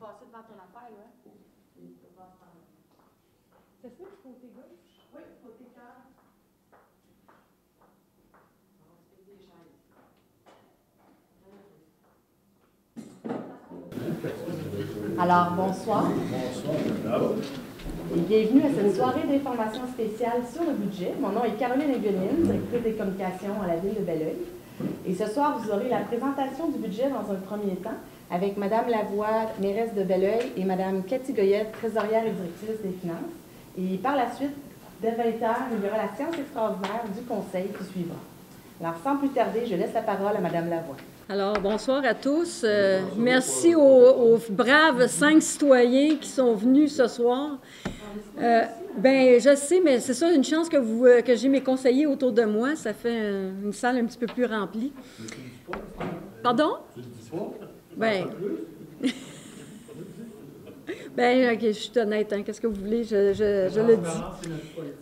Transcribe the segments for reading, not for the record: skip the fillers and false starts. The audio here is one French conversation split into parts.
passer devant ton affaire, là. C'est ça, du côté gauche? Oui, côté cœur. Alors, bonsoir. Bonsoir. Et bienvenue à cette soirée d'information spéciale sur le budget. Mon nom est Caroline Nguyenine, directrice des communications à la Ville de Belleuil. Et ce soir, vous aurez la présentation du budget dans un premier temps avec Mme Lavoie, mairesse de Belleuil, et Mme Cathy Goyette, trésorière et directrice des finances. Et par la suite, dès 20h, il y aura la séance extraordinaire du Conseil qui suivra. Alors, sans plus tarder, je laisse la parole à Mme Lavoie. Alors, bonsoir à tous. Merci aux braves 5 citoyens qui sont venus ce soir. Bien, je sais, mais c'est ça, une chance que j'ai mes conseillers autour de moi. Ça fait une salle un petit peu plus remplie. Pardon? Bien, bien, OK, je suis honnête, hein, qu'est-ce que vous voulez, je le dis.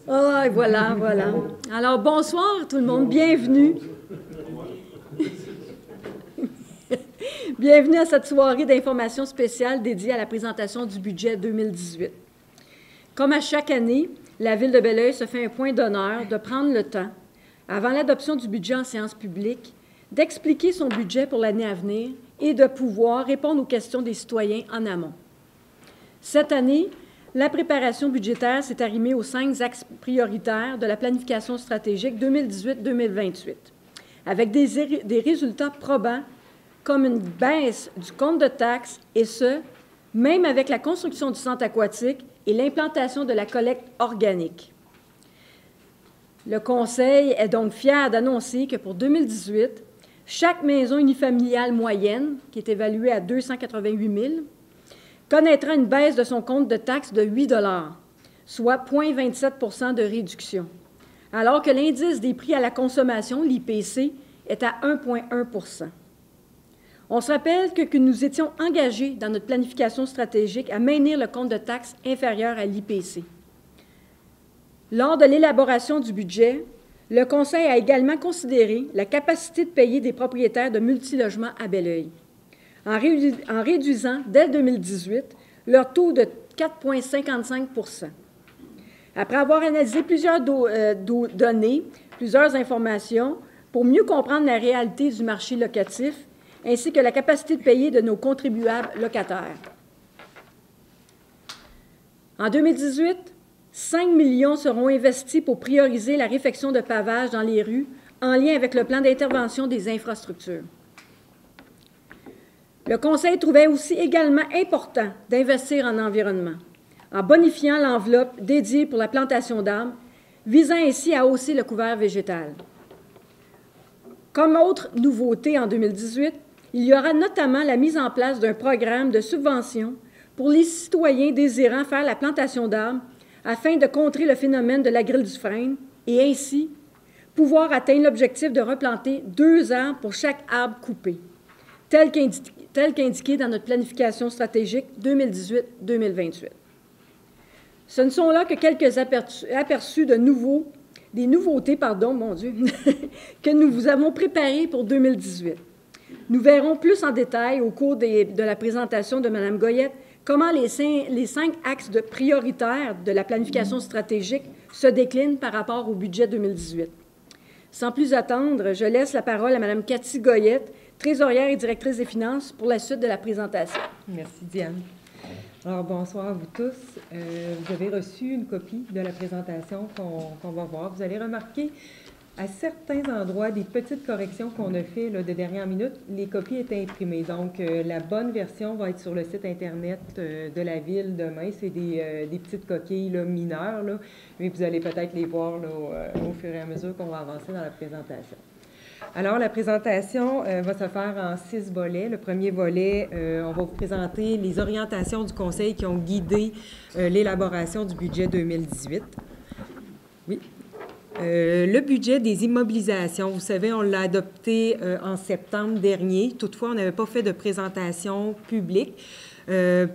Ah, voilà. Alors, bonsoir tout le monde, bienvenue. Bienvenue à cette soirée d'information spéciale dédiée à la présentation du budget 2018. Comme à chaque année, la Ville de Belleuil se fait un point d'honneur de prendre le temps, avant l'adoption du budget en séance publique, d'expliquer son budget pour l'année à venir et de pouvoir répondre aux questions des citoyens en amont. Cette année, la préparation budgétaire s'est arrimée aux 5 axes prioritaires de la planification stratégique 2018-2028, avec des résultats probants comme une baisse du compte de taxes, et ce, même avec la construction du centre aquatique et l'implantation de la collecte organique. Le Conseil est donc fier d'annoncer que pour 2018, chaque maison unifamiliale moyenne, qui est évaluée à 288 000, connaîtra une baisse de son compte de taxes de 8 $, soit 0,27 % de réduction, alors que l'indice des prix à la consommation, l'IPC, est à 1,1 %. On se rappelle que nous étions engagés dans notre planification stratégique à maintenir le compte de taxes inférieur à l'IPC. Lors de l'élaboration du budget, le Conseil a également considéré la capacité de payer des propriétaires de multilogements à Belleuil, en réduisant, dès 2018, leur taux de 4,55 %. Après avoir analysé plusieurs données, plusieurs informations, pour mieux comprendre la réalité du marché locatif, ainsi que la capacité de payer de nos contribuables locataires. En 2018, 5 millions seront investis pour prioriser la réfection de pavage dans les rues en lien avec le plan d'intervention des infrastructures. Le Conseil trouvait aussi également important d'investir en environnement, en bonifiant l'enveloppe dédiée pour la plantation d'arbres, visant ainsi à hausser le couvert végétal. Comme autre nouveauté en 2018, il y aura notamment la mise en place d'un programme de subvention pour les citoyens désirant faire la plantation d'arbres afin de contrer le phénomène de la grille du frêne et ainsi pouvoir atteindre l'objectif de replanter 2 arbres pour chaque arbre coupé, tel qu'indiqué dans notre planification stratégique 2018-2028. Ce ne sont là que quelques aperçus des nouveautés, que nous vous avons préparées pour 2018. Nous verrons plus en détail au cours de la présentation de Mme Goyette comment les 5 axes prioritaires de la planification stratégique se déclinent par rapport au budget 2018. Sans plus attendre, je laisse la parole à Mme Cathy Goyette, trésorière et directrice des finances, pour la suite de la présentation. Merci, Diane. Alors, bonsoir à vous tous. Vous avez reçu une copie de la présentation qu'on va voir. Vous allez remarquer à certains endroits des petites corrections qu'on a fait là, de dernière minute. Les copies étaient imprimées. Donc, la bonne version va être sur le site Internet de la Ville demain. C'est des petites coquilles là, mineures, là, mais vous allez peut-être les voir là, au fur et à mesure qu'on va avancer dans la présentation. Alors, la présentation va se faire en 6 volets. Le premier volet, on va vous présenter les orientations du Conseil qui ont guidé l'élaboration du budget 2018. Oui. Le budget des immobilisations, vous savez, on l'a adopté en septembre dernier. Toutefois, on n'avait pas fait de présentation publique.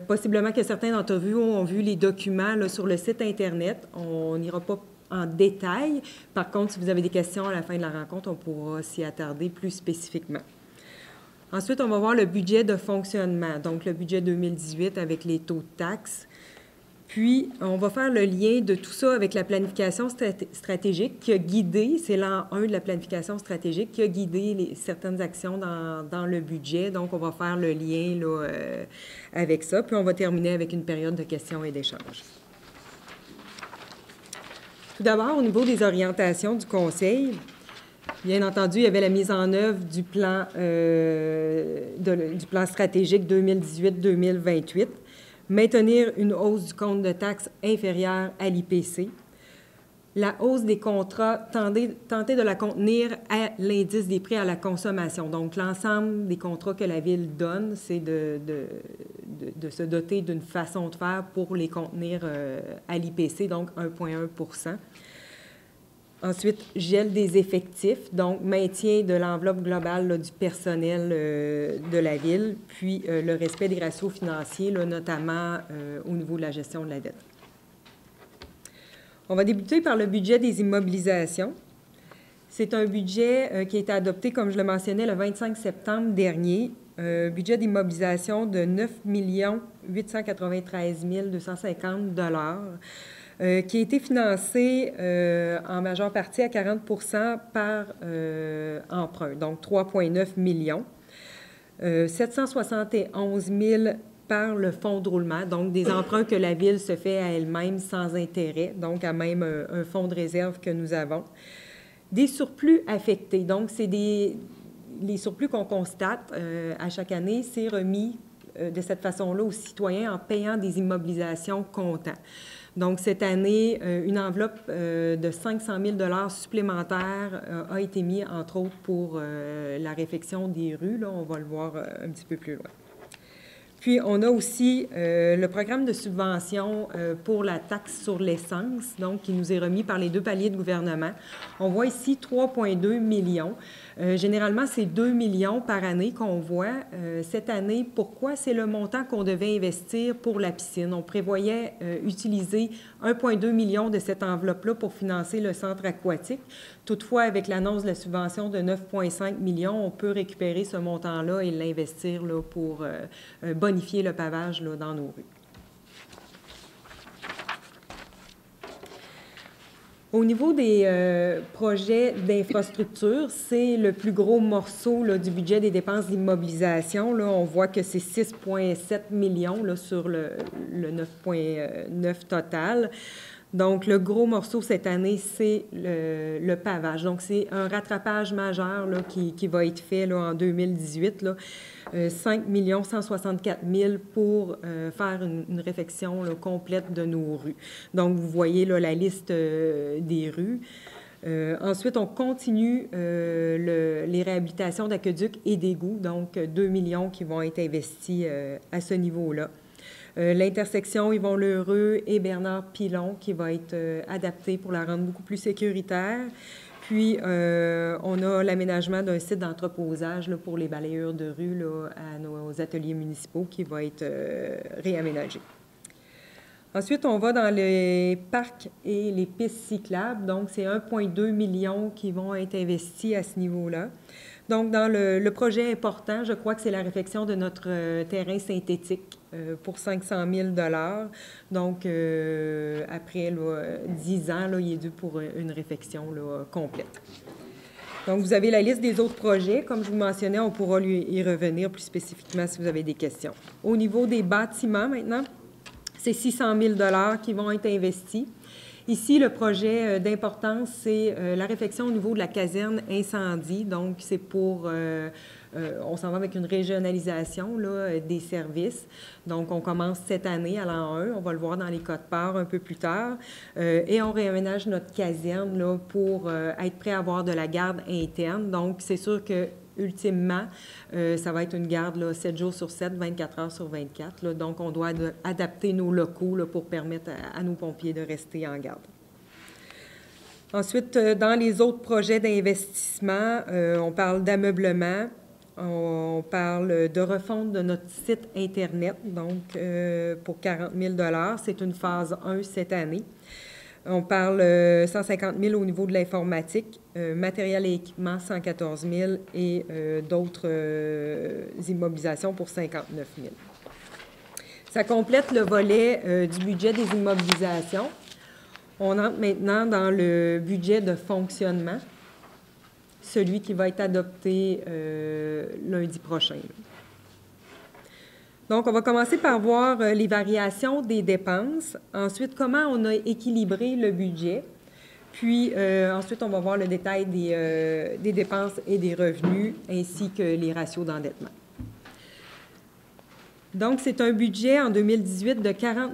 Possiblement que certains d'entre vous ont vu les documents là, sur le site Internet. On n'ira pas en détail. Par contre, si vous avez des questions à la fin de la rencontre, on pourra s'y attarder plus spécifiquement. Ensuite, on va voir le budget de fonctionnement, donc le budget 2018 avec les taux de taxes. Puis, on va faire le lien de tout ça avec la planification stratégique qui a guidé, c'est l'an 1 de la planification stratégique, qui a guidé certaines actions dans le budget. Donc, on va faire le lien là, avec ça. Puis, on va terminer avec une période de questions et d'échanges. Tout d'abord, au niveau des orientations du Conseil, bien entendu, il y avait la mise en œuvre du plan stratégique 2018-2028. Maintenir une hausse du compte de taxes inférieure à l'IPC. La hausse des contrats, tenter de la contenir à l'indice des prix à la consommation. Donc, l'ensemble des contrats que la Ville donne, c'est de se doter d'une façon de faire pour les contenir à l'IPC, donc 1,1 %. Ensuite, gel des effectifs, donc maintien de l'enveloppe globale là, du personnel de la Ville, puis le respect des ratios financiers, là, notamment au niveau de la gestion de la dette. On va débuter par le budget des immobilisations. C'est un budget qui a été adopté, comme je le mentionnais, le 25 septembre dernier. Budget d'immobilisation de 9 893 250 qui a été financé en majeure partie à 40 % par emprunt, donc 3,9 millions. 771 000 par le fonds de roulement, donc des emprunts que la Ville se fait à elle-même sans intérêt, donc à même un fonds de réserve que nous avons. Des surplus affectés, donc c'est les surplus qu'on constate à chaque année, c'est remis de cette façon-là aux citoyens en payant des immobilisations comptant. Donc, cette année, une enveloppe de 500 000 $ supplémentaires a été mise, entre autres, pour la réfection des rues. Là, on va le voir un petit peu plus loin. Puis, on a aussi le programme de subvention pour la taxe sur l'essence, donc qui nous est remis par les 2 paliers de gouvernement. On voit ici 3,2 millions. Généralement, c'est 2 millions par année qu'on voit. Cette année, pourquoi? C'est le montant qu'on devait investir pour la piscine. On prévoyait utiliser 1,2 million de cette enveloppe-là pour financer le centre aquatique. Toutefois, avec l'annonce de la subvention de 9,5 millions, on peut récupérer ce montant-là et l'investir là, pour bonifier le pavage là, dans nos rues. Au niveau des projets d'infrastructure, c'est le plus gros morceau là, du budget des dépenses d'immobilisation. Là, on voit que c'est 6,7 millions là, sur le 9,9 total. Donc, le gros morceau cette année, c'est le pavage. Donc, c'est un rattrapage majeur là, qui va être fait là, en 2018. Là. 5 164 000 pour faire une réfection là, complète de nos rues. Donc, vous voyez là, la liste des rues. Ensuite, on continue les réhabilitations d'aqueducs et d'égouts, donc 2 millions qui vont être investis à ce niveau-là. L'intersection Yvon-Lheureux et Bernard-Pilon qui va être adaptée pour la rendre beaucoup plus sécuritaire. Puis, on a l'aménagement d'un site d'entreposage là, pour les balayeurs de rue là, à nos ateliers municipaux qui va être réaménagé. Ensuite, on va dans les parcs et les pistes cyclables. Donc, c'est 1,2 million qui vont être investis à ce niveau-là. Donc, dans le projet important, je crois que c'est la réfection de notre terrain synthétique pour 500 000 $. Donc, après là, 10 ans, là, il est dû pour une réfection là, complète. Donc, vous avez la liste des autres projets. Comme je vous mentionnais, on pourra y revenir plus spécifiquement si vous avez des questions. Au niveau des bâtiments, maintenant, c'est 600 000 $ qui vont être investis. Ici, le projet d'importance, c'est la réfection au niveau de la caserne incendie. Donc, c'est pour... on s'en va avec une régionalisation là, des services. Donc, on commence cette année à l'an 1. On va le voir dans les quotes-parts un peu plus tard. Et on réaménage notre caserne là, pour être prêt à avoir de la garde interne. Donc, c'est sûr que ultimement, ça va être une garde là, 7 jours sur 7, 24 heures sur 24. Là, donc, on doit adapter nos locaux là, pour permettre à nos pompiers de rester en garde. Ensuite, dans les autres projets d'investissement, on parle d'ameublement, on parle de refonte de notre site Internet, donc pour 40 000 $. C'est une phase 1 cette année. On parle 150 000 au niveau de l'informatique, matériel et équipement 114 000 et d'autres immobilisations pour 59 000. Ça complète le volet du budget des immobilisations. On entre maintenant dans le budget de fonctionnement, celui qui va être adopté lundi prochain. Donc, on va commencer par voir les variations des dépenses. Ensuite, comment on a équilibré le budget. Puis, ensuite, on va voir le détail des dépenses et des revenus, ainsi que les ratios d'endettement. Donc, c'est un budget en 2018 de 40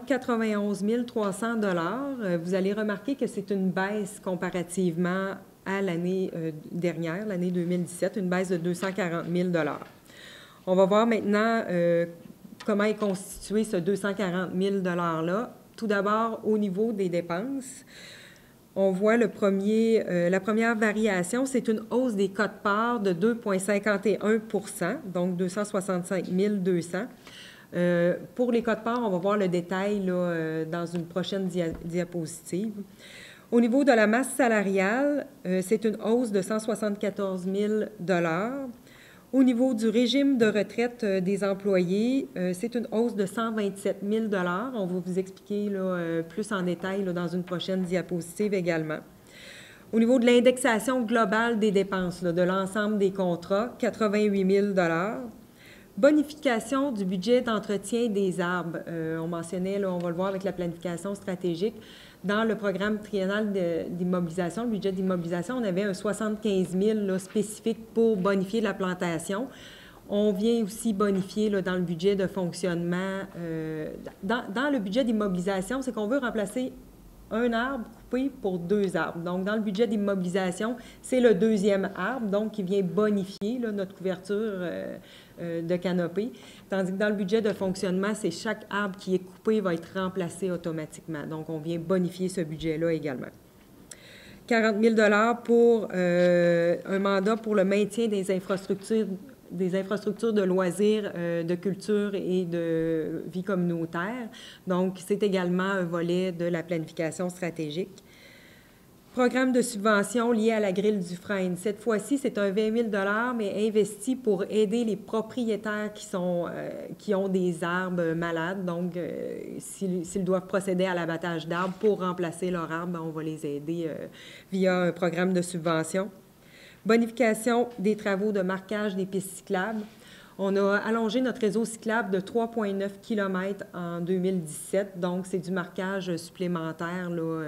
91 300 $. Vous allez remarquer que c'est une baisse comparativement à l'année dernière, l'année 2017, une baisse de 240 000 $. On va voir maintenant comment est constitué ce 240 000 $-là. Tout d'abord, au niveau des dépenses, on voit la première variation, c'est une hausse des quotes-parts de 2,51 %, donc 265 200. Pour les quotes-parts, on va voir le détail là, dans une prochaine diapositive. Au niveau de la masse salariale, c'est une hausse de 174 000 $. Au niveau du régime de retraite des employés, c'est une hausse de 127 000 $. On va vous expliquer là, plus en détail là, dans une prochaine diapositive également. Au niveau de l'indexation globale des dépenses là, de l'ensemble des contrats, 88 000 $. Bonification du budget d'entretien des arbres. On mentionnait, là, on va le voir avec la planification stratégique, dans le programme triennal d'immobilisation, le budget d'immobilisation, on avait un 75 000 là, spécifique pour bonifier la plantation. On vient aussi bonifier là, dans le budget de fonctionnement. Dans le budget d'immobilisation, c'est qu'on veut remplacer un arbre coupé pour 2 arbres. Donc, dans le budget d'immobilisation, c'est le 2e arbre, donc qui vient bonifier là, notre couverture de canopée. Tandis que dans le budget de fonctionnement, c'est chaque arbre qui est coupé va être remplacé automatiquement. Donc, on vient bonifier ce budget-là également. 40 000 $ pour un mandat pour le maintien des infrastructures de loisirs, de culture et de vie communautaire. Donc, c'est également un volet de la planification stratégique. Programme de subvention lié à la grille du Frêne. Cette fois-ci, c'est un 20 000 $, mais investi pour aider les propriétaires qui ont des arbres malades. Donc, s'ils doivent procéder à l'abattage d'arbres pour remplacer leurs arbres, on va les aider via un programme de subvention. Bonification des travaux de marquage des pistes cyclables. On a allongé notre réseau cyclable de 3,9 km en 2017. Donc, c'est du marquage supplémentaire là,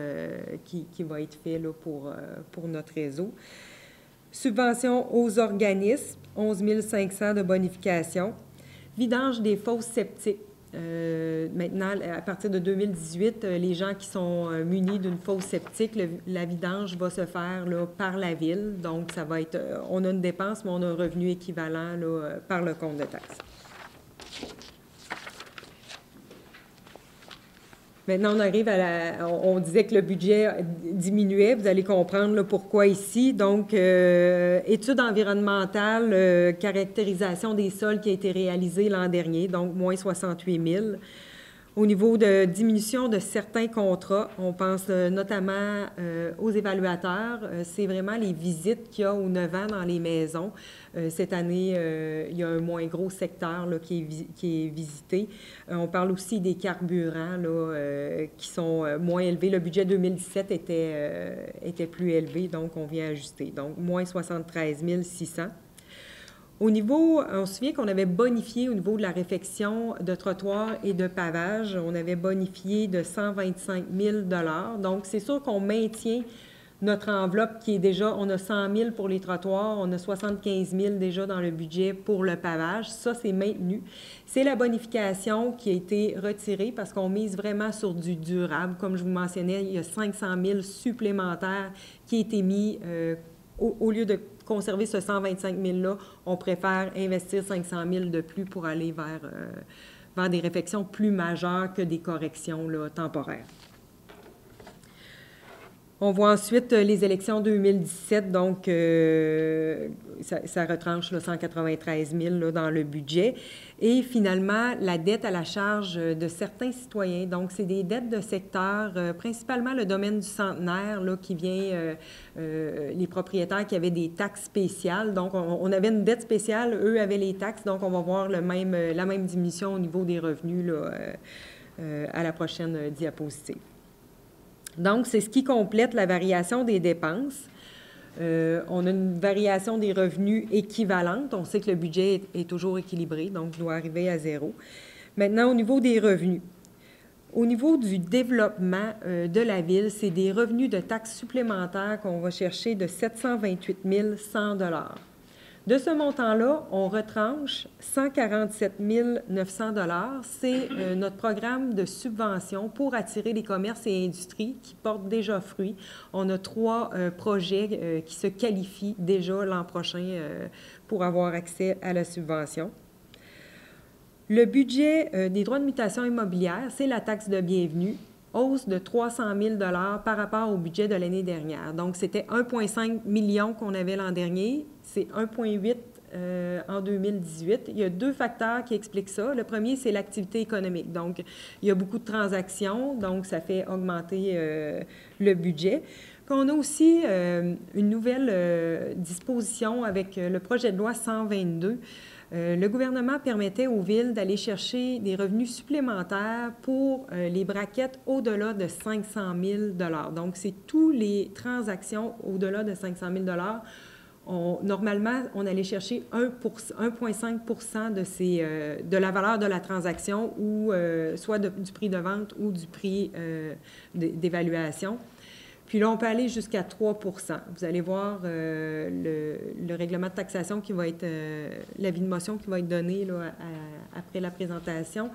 qui va être fait là, pour notre réseau. Subvention aux organismes, 11 500 de bonification. Vidange des fosses septiques. Maintenant, à partir de 2018, les gens qui sont munis d'une fosse septique, la vidange va se faire là, par la ville. Donc, ça va être, on a une dépense, mais on a un revenu équivalent là, par le compte de taxes. Maintenant, on arrive on disait que le budget diminuait. Vous allez comprendre là, pourquoi ici. Donc, étude environnementale, caractérisation des sols qui a été réalisée l'an dernier, donc moins 68 000. Au niveau de diminution de certains contrats, on pense notamment aux évaluateurs. C'est vraiment les visites qu'il y a aux 9 ans dans les maisons. Cette année, il y a un moins gros secteur là, qui est visité. On parle aussi des carburants là, qui sont moins élevés. Le budget 2017 était plus élevé, donc on vient ajuster. Donc, moins 73 600. Au niveau, on se souvient qu'on avait bonifié au niveau de la réfection de trottoirs et de pavage, on avait bonifié de 125 000 $. Donc, c'est sûr qu'on maintient notre enveloppe qui est déjà, on a 100 000 pour les trottoirs, on a 75 000 déjà dans le budget pour le pavage. Ça, c'est maintenu. C'est la bonification qui a été retirée parce qu'on mise vraiment sur du durable. Comme je vous mentionnais, il y a 500 000 supplémentaires qui ont été mis au lieu de conserver ce 125 000-là, on préfère investir 500 000 de plus pour aller vers des réfections plus majeures que des corrections là, temporaires. On voit ensuite les élections 2017, donc ça retranche là, 193 000 là, dans le budget. Et finalement, la dette à la charge de certains citoyens. Donc, c'est des dettes de secteur, principalement le domaine du centenaire, là, qui vient, les propriétaires qui avaient des taxes spéciales. Donc, on avait une dette spéciale, eux avaient les taxes, donc on va voir la même diminution au niveau des revenus là, à la prochaine diapositive. Donc, c'est ce qui complète la variation des dépenses. On a une variation des revenus équivalente. On sait que le budget est toujours équilibré, donc il doit arriver à zéro. Maintenant, au niveau des revenus. Au niveau du développement de la ville, c'est des revenus de taxes supplémentaires qu'on va chercher de 728 100 $. De ce montant-là, on retranche 147 900 $. C'est notre programme de subvention pour attirer les commerces et industries qui portent déjà fruit. On a 3 projets qui se qualifient déjà l'an prochain pour avoir accès à la subvention. Le budget des droits de mutation immobilière, c'est la taxe de bienvenue, hausse de 300 000 $ par rapport au budget de l'année dernière. Donc, c'était 1,5 million qu'on avait l'an dernier. C'est 1,8 en 2018. Il y a 2 facteurs qui expliquent ça. Le premier, c'est l'activité économique. Donc, il y a beaucoup de transactions, donc ça fait augmenter le budget. Puis on a aussi une nouvelle disposition avec le projet de loi 122. Le gouvernement permettait aux villes d'aller chercher des revenus supplémentaires pour les braquettes au-delà de 500 000 $. Donc, c'est toutes les transactions au-delà de 500 000 $. Normalement, on allait chercher 1,5 % de la valeur de la transaction, ou soit du prix de vente ou du prix d'évaluation. Puis là, on peut aller jusqu'à 3 %. Vous allez voir le règlement de taxation qui va être, l'avis de motion qui va être donné là, après la présentation,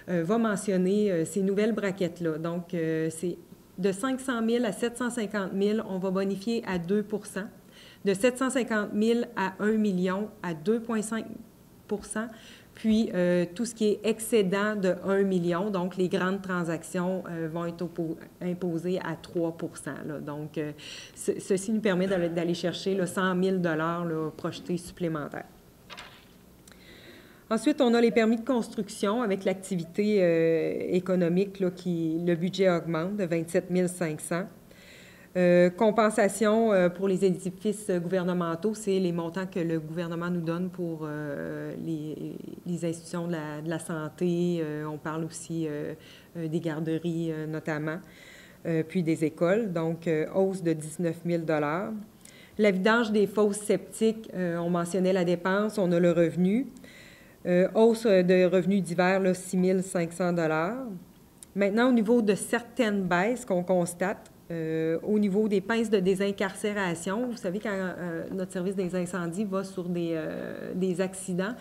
va mentionner ces nouvelles braquettes-là. Donc, c'est de 500 000 à 750 000, on va bonifier à 2 %. De 750 000 à 1 million à 2,5 %. Puis, tout ce qui est excédent de 1 million, donc les grandes transactions vont être imposées à 3 % là. Donc, ceci nous permet d'aller chercher là, 100 000 $ là, projetés supplémentaires. Ensuite, on a les permis de construction avec l'activité économique, là, le budget augmente de 27 500 $. Compensation pour les édifices gouvernementaux, c'est les montants que le gouvernement nous donne pour les institutions de la santé. On parle aussi des garderies notamment, puis des écoles. Donc, hausse de 19 000 $. La vidange des fosses septiques, on mentionnait la dépense, on a le revenu. Hausse de revenus divers, 6 500 $. Maintenant, au niveau de certaines baisses qu'on constate, au niveau des pinces de désincarcération, vous savez, quand notre service des incendies va sur des accidents,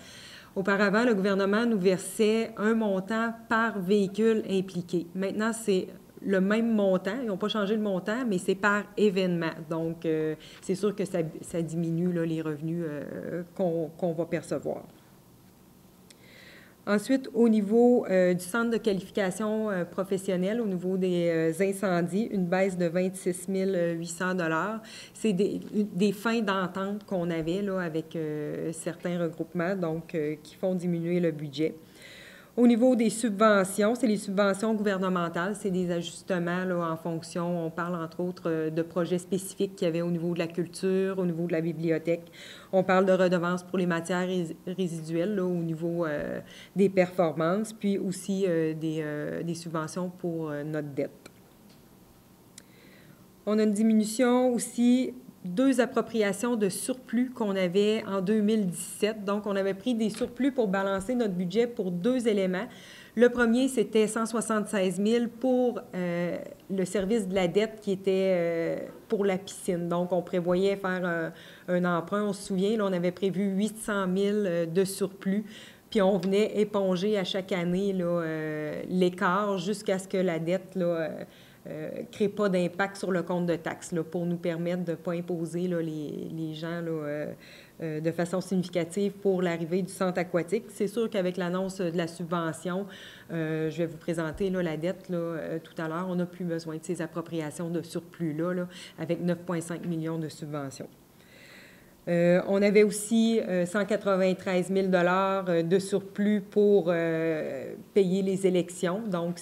auparavant, le gouvernement nous versait un montant par véhicule impliqué. Maintenant, c'est le même montant. Ils n'ont pas changé le montant, mais c'est par événement. Donc, c'est sûr que ça diminue là, les revenus qu'on va percevoir. Ensuite, au niveau du centre de qualification professionnelle, au niveau des incendies, une baisse de 26 800 $. C'est des fins d'entente qu'on avait là, avec certains regroupements, donc qui font diminuer le budget. Au niveau des subventions, c'est les subventions gouvernementales, c'est des ajustements là, en fonction, on parle entre autres de projets spécifiques qu'il y avait au niveau de la culture, au niveau de la bibliothèque. On parle de redevances pour les matières résiduelles là, au niveau des performances, puis aussi des subventions pour notre dette. On a une diminution aussi, 2 appropriations de surplus qu'on avait en 2017. Donc, on avait pris des surplus pour balancer notre budget pour 2 éléments. Le premier, c'était 176 000 pour le service de la dette qui était pour la piscine. Donc, on prévoyait faire un emprunt. On se souvient, là, on avait prévu 800 000 de surplus. Puis, on venait éponger à chaque année l'écart jusqu'à ce que la dette là, crée pas d'impact sur le compte de taxes là, pour nous permettre de ne pas imposer là, les gens là, de façon significative pour l'arrivée du centre aquatique. C'est sûr qu'avec l'annonce de la subvention, je vais vous présenter là, la dette là, tout à l'heure. On n'a plus besoin de ces appropriations de surplus-là là, avec 9,5 millions de subventions. On avait aussi 193 000 de surplus pour payer les élections. Donc,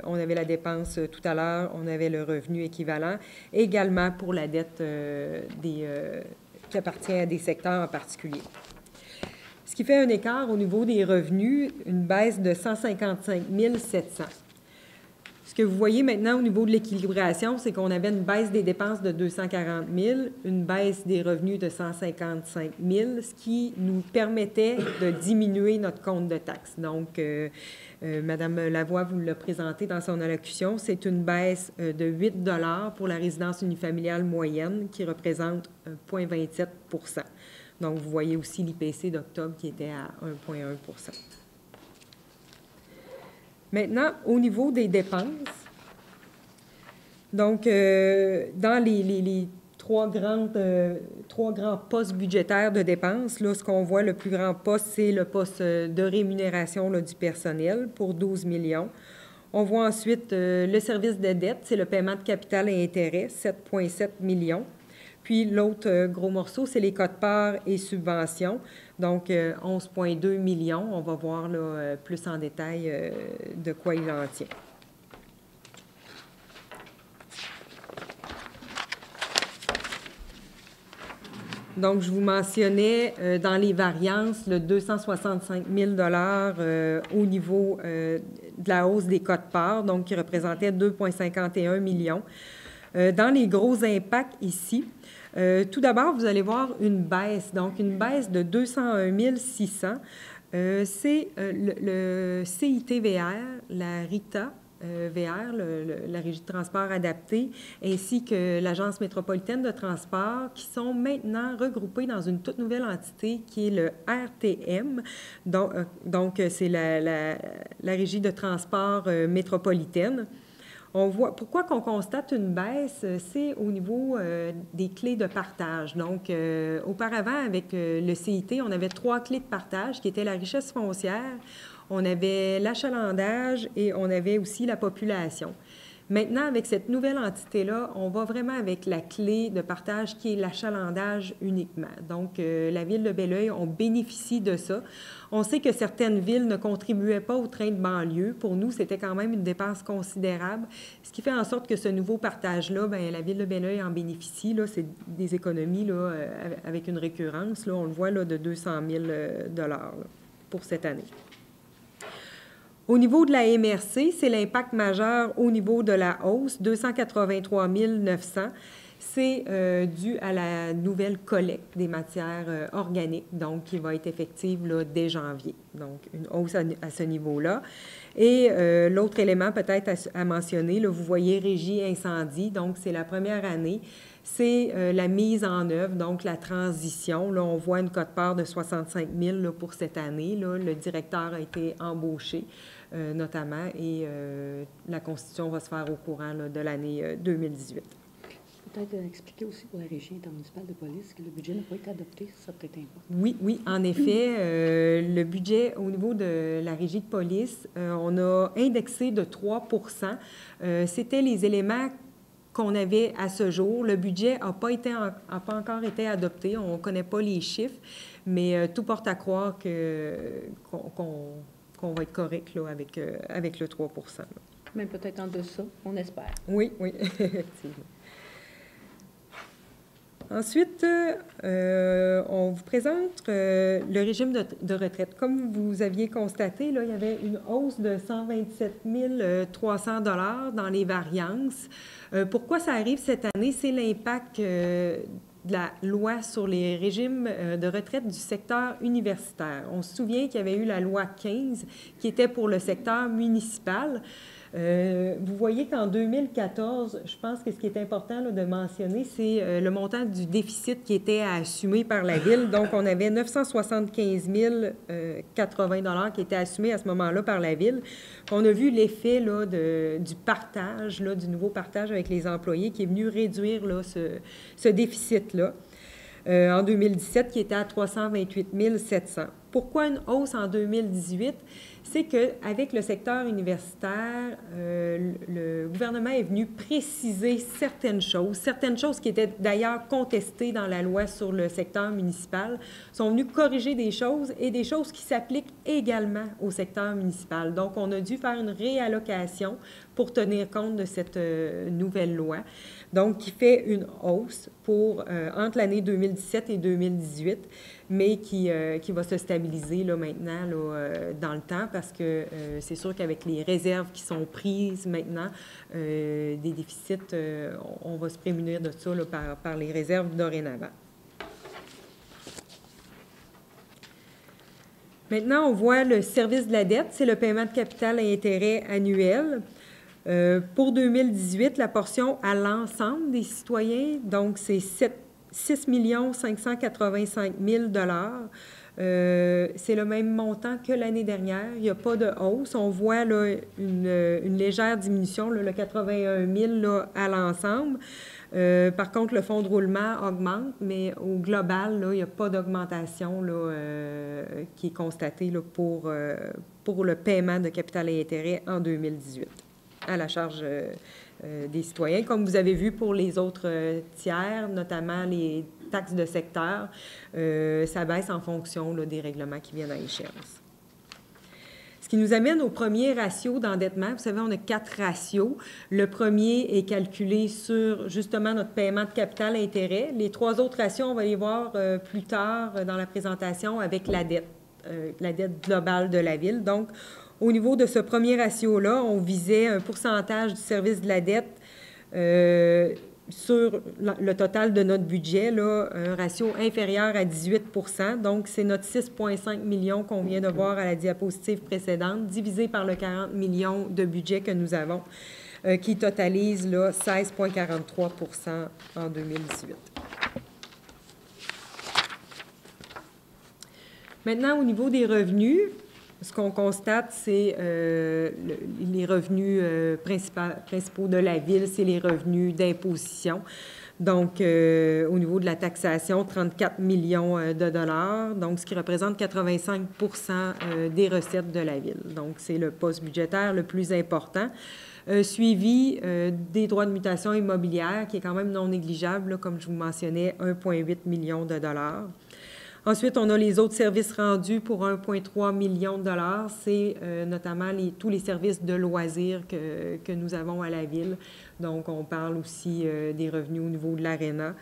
on avait la dépense tout à l'heure, on avait le revenu équivalent. Également pour la dette qui appartient à des secteurs en particulier. Ce qui fait un écart au niveau des revenus, une baisse de 155 700. Ce que vous voyez maintenant au niveau de l'équilibration, c'est qu'on avait une baisse des dépenses de 240 000, une baisse des revenus de 155 000, ce qui nous permettait de diminuer notre compte de taxes. Donc, Mme Lavoie vous l'a présenté dans son allocution, c'est une baisse de 8 $ pour la résidence unifamiliale moyenne qui représente 0,27 %. Donc, vous voyez aussi l'IPC d'octobre qui était à 1,1 %. Maintenant, au niveau des dépenses, donc, dans les trois grands postes budgétaires de dépenses, là, ce qu'on voit, le plus grand poste, c'est le poste de rémunération là, du personnel pour 12 millions. On voit ensuite le service de dette, c'est le paiement de capital et intérêts, 7,7 millions. Puis l'autre gros morceau, c'est les quotes-parts et subventions, donc 11,2 millions. On va voir là, plus en détail de quoi il en tient. Donc, je vous mentionnais dans les variances le 265 000 au niveau de la hausse des quotes-parts, donc qui représentait 2,51 millions. Dans les gros impacts ici, tout d'abord, vous allez voir une baisse, donc une baisse de 201 600. C'est le CITVR, la RITA, VR, la Régie de transport adaptée, ainsi que l'Agence métropolitaine de transport, qui sont maintenant regroupés dans une toute nouvelle entité qui est le RTM. Donc c'est la Régie de transport métropolitaine. On voit, pourquoi qu'on constate une baisse, c'est au niveau des clés de partage. Donc, auparavant, avec le CIT, on avait 3 clés de partage qui étaient la richesse foncière, on avait l'achalandage et on avait aussi la population. Maintenant, avec cette nouvelle entité-là, on va vraiment avec la clé de partage qui est l'achalandage uniquement. Donc, la Ville de Belleuil, on bénéficie de ça. On sait que certaines villes ne contribuaient pas au train de banlieue. Pour nous, c'était quand même une dépense considérable, ce qui fait en sorte que ce nouveau partage-là, bien, la Ville de Belleuil en bénéficie. Là, c'est des économies là, avec une récurrence. Là, on le voit là, de 200 000 $ pour cette année. Au niveau de la MRC, c'est l'impact majeur au niveau de la hausse, 283 900. C'est dû à la nouvelle collecte des matières organiques, donc qui va être effective là, dès janvier. Donc, une hausse à ce niveau-là. Et l'autre élément peut-être à mentionner, là, vous voyez régie incendie, donc c'est la première année. C'est la mise en œuvre, donc la transition. Là, on voit une quote-part de 65 000 là, pour cette année. Là. Le directeur a été embauché, notamment, et la constitution va se faire au courant là, de l'année 2018. Peut-être expliquer aussi pour la Régie intermunicipale de police que le budget n'a pas été adopté, ça peut être important. Oui, en effet, le budget au niveau de la Régie de police, on a indexé de 3 %. C'était les éléments qu'on avait à ce jour. Le budget n'a pas encore été adopté. On ne connaît pas les chiffres, mais tout porte à croire qu'on va être correct là, avec le 3 %. Même peut-être en deçà, on espère. Oui, effectivement. Ensuite, on vous présente le régime de retraite. Comme vous aviez constaté, là, il y avait une hausse de 127 300 $ dans les variances. Pourquoi ça arrive cette année? C'est l'impact de la loi sur les régimes de retraite du secteur universitaire. On se souvient qu'il y avait eu la loi 15 qui était pour le secteur municipal. Vous voyez qu'en 2014, je pense que ce qui est important là, de mentionner, c'est le montant du déficit qui était à assumer par la Ville. Donc, on avait 975 080 qui étaient assumés à ce moment-là par la Ville. On a vu l'effet là, du partage, là, du nouveau partage avec les employés qui est venu réduire là, ce déficit-là. En 2017, qui était à 328 700. Pourquoi une hausse en 2018? C'est qu'avec le secteur universitaire, le gouvernement est venu préciser certaines choses qui étaient d'ailleurs contestées dans la loi sur le secteur municipal, sont venus corriger des choses et des choses qui s'appliquent également au secteur municipal. Donc, on a dû faire une réallocation pour tenir compte de cette nouvelle loi, donc qui fait une hausse pour entre l'année 2017 et 2018, mais qui va se stabiliser là, maintenant là, dans le temps parce que c'est sûr qu'avec les réserves qui sont prises maintenant, des déficits, on va se prémunir de ça là, par les réserves dorénavant. Maintenant, on voit le service de la dette, c'est le paiement de capital et intérêts annuel. Pour 2018, la portion à l'ensemble des citoyens, donc c'est 6 585 000 c'est le même montant que l'année dernière. Il n'y a pas de hausse. On voit là, une légère diminution, là, le 81 000 là, à l'ensemble. Par contre, le fonds de roulement augmente, mais au global, là, il n'y a pas d'augmentation là, qui est constatée là, pour le paiement de capital et intérêts en 2018 à la charge des citoyens. Comme vous avez vu pour les autres tiers, notamment les taxes de secteur, ça baisse en fonction là, des règlements qui viennent à échéance. Ce qui nous amène au premier ratio d'endettement. Vous savez, on a 4 ratios. Le premier est calculé sur, justement, notre paiement de capital et intérêt. Les 3 autres ratios, on va les voir plus tard dans la présentation avec la dette globale de la Ville. Donc, au niveau de ce premier ratio-là, on visait un pourcentage du service de la dette sur le total de notre budget, là, un ratio inférieur à 18 %. Donc, c'est notre 6,5 millions qu'on vient de voir à la diapositive précédente, divisé par le 40 millions de budget que nous avons, qui totalise 16,43 % en 2018. Maintenant, au niveau des revenus, ce qu'on constate, c'est les revenus principaux de la Ville, c'est les revenus d'imposition. Donc, au niveau de la taxation, 34 millions de dollars, donc ce qui représente 85 % des recettes de la Ville. Donc, c'est le poste budgétaire le plus important, suivi des droits de mutation immobilière, qui est quand même non négligeable, là, comme je vous mentionnais, 1,8 million de dollars. Ensuite, on a les autres services rendus pour 1,3 million de dollars. C'est notamment tous les services de loisirs que nous avons à la Ville. Donc, on parle aussi des revenus au niveau de l'aréna.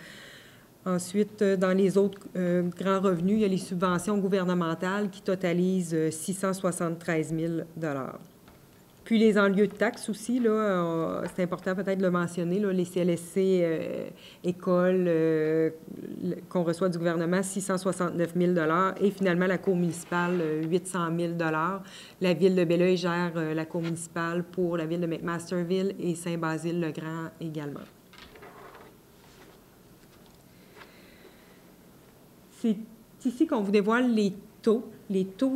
Ensuite, dans les autres grands revenus, il y a les subventions gouvernementales qui totalisent 673 000 $. Puis les enlieux de taxes aussi, là, c'est important peut-être de le mentionner, là, les CLSC écoles qu'on reçoit du gouvernement, 669 000 $ et finalement la cour municipale, 800 000 $. La Ville de Belleuil gère la cour municipale pour la Ville de McMasterville et Saint-Basile-le-Grand également. C'est ici qu'on vous dévoile les taux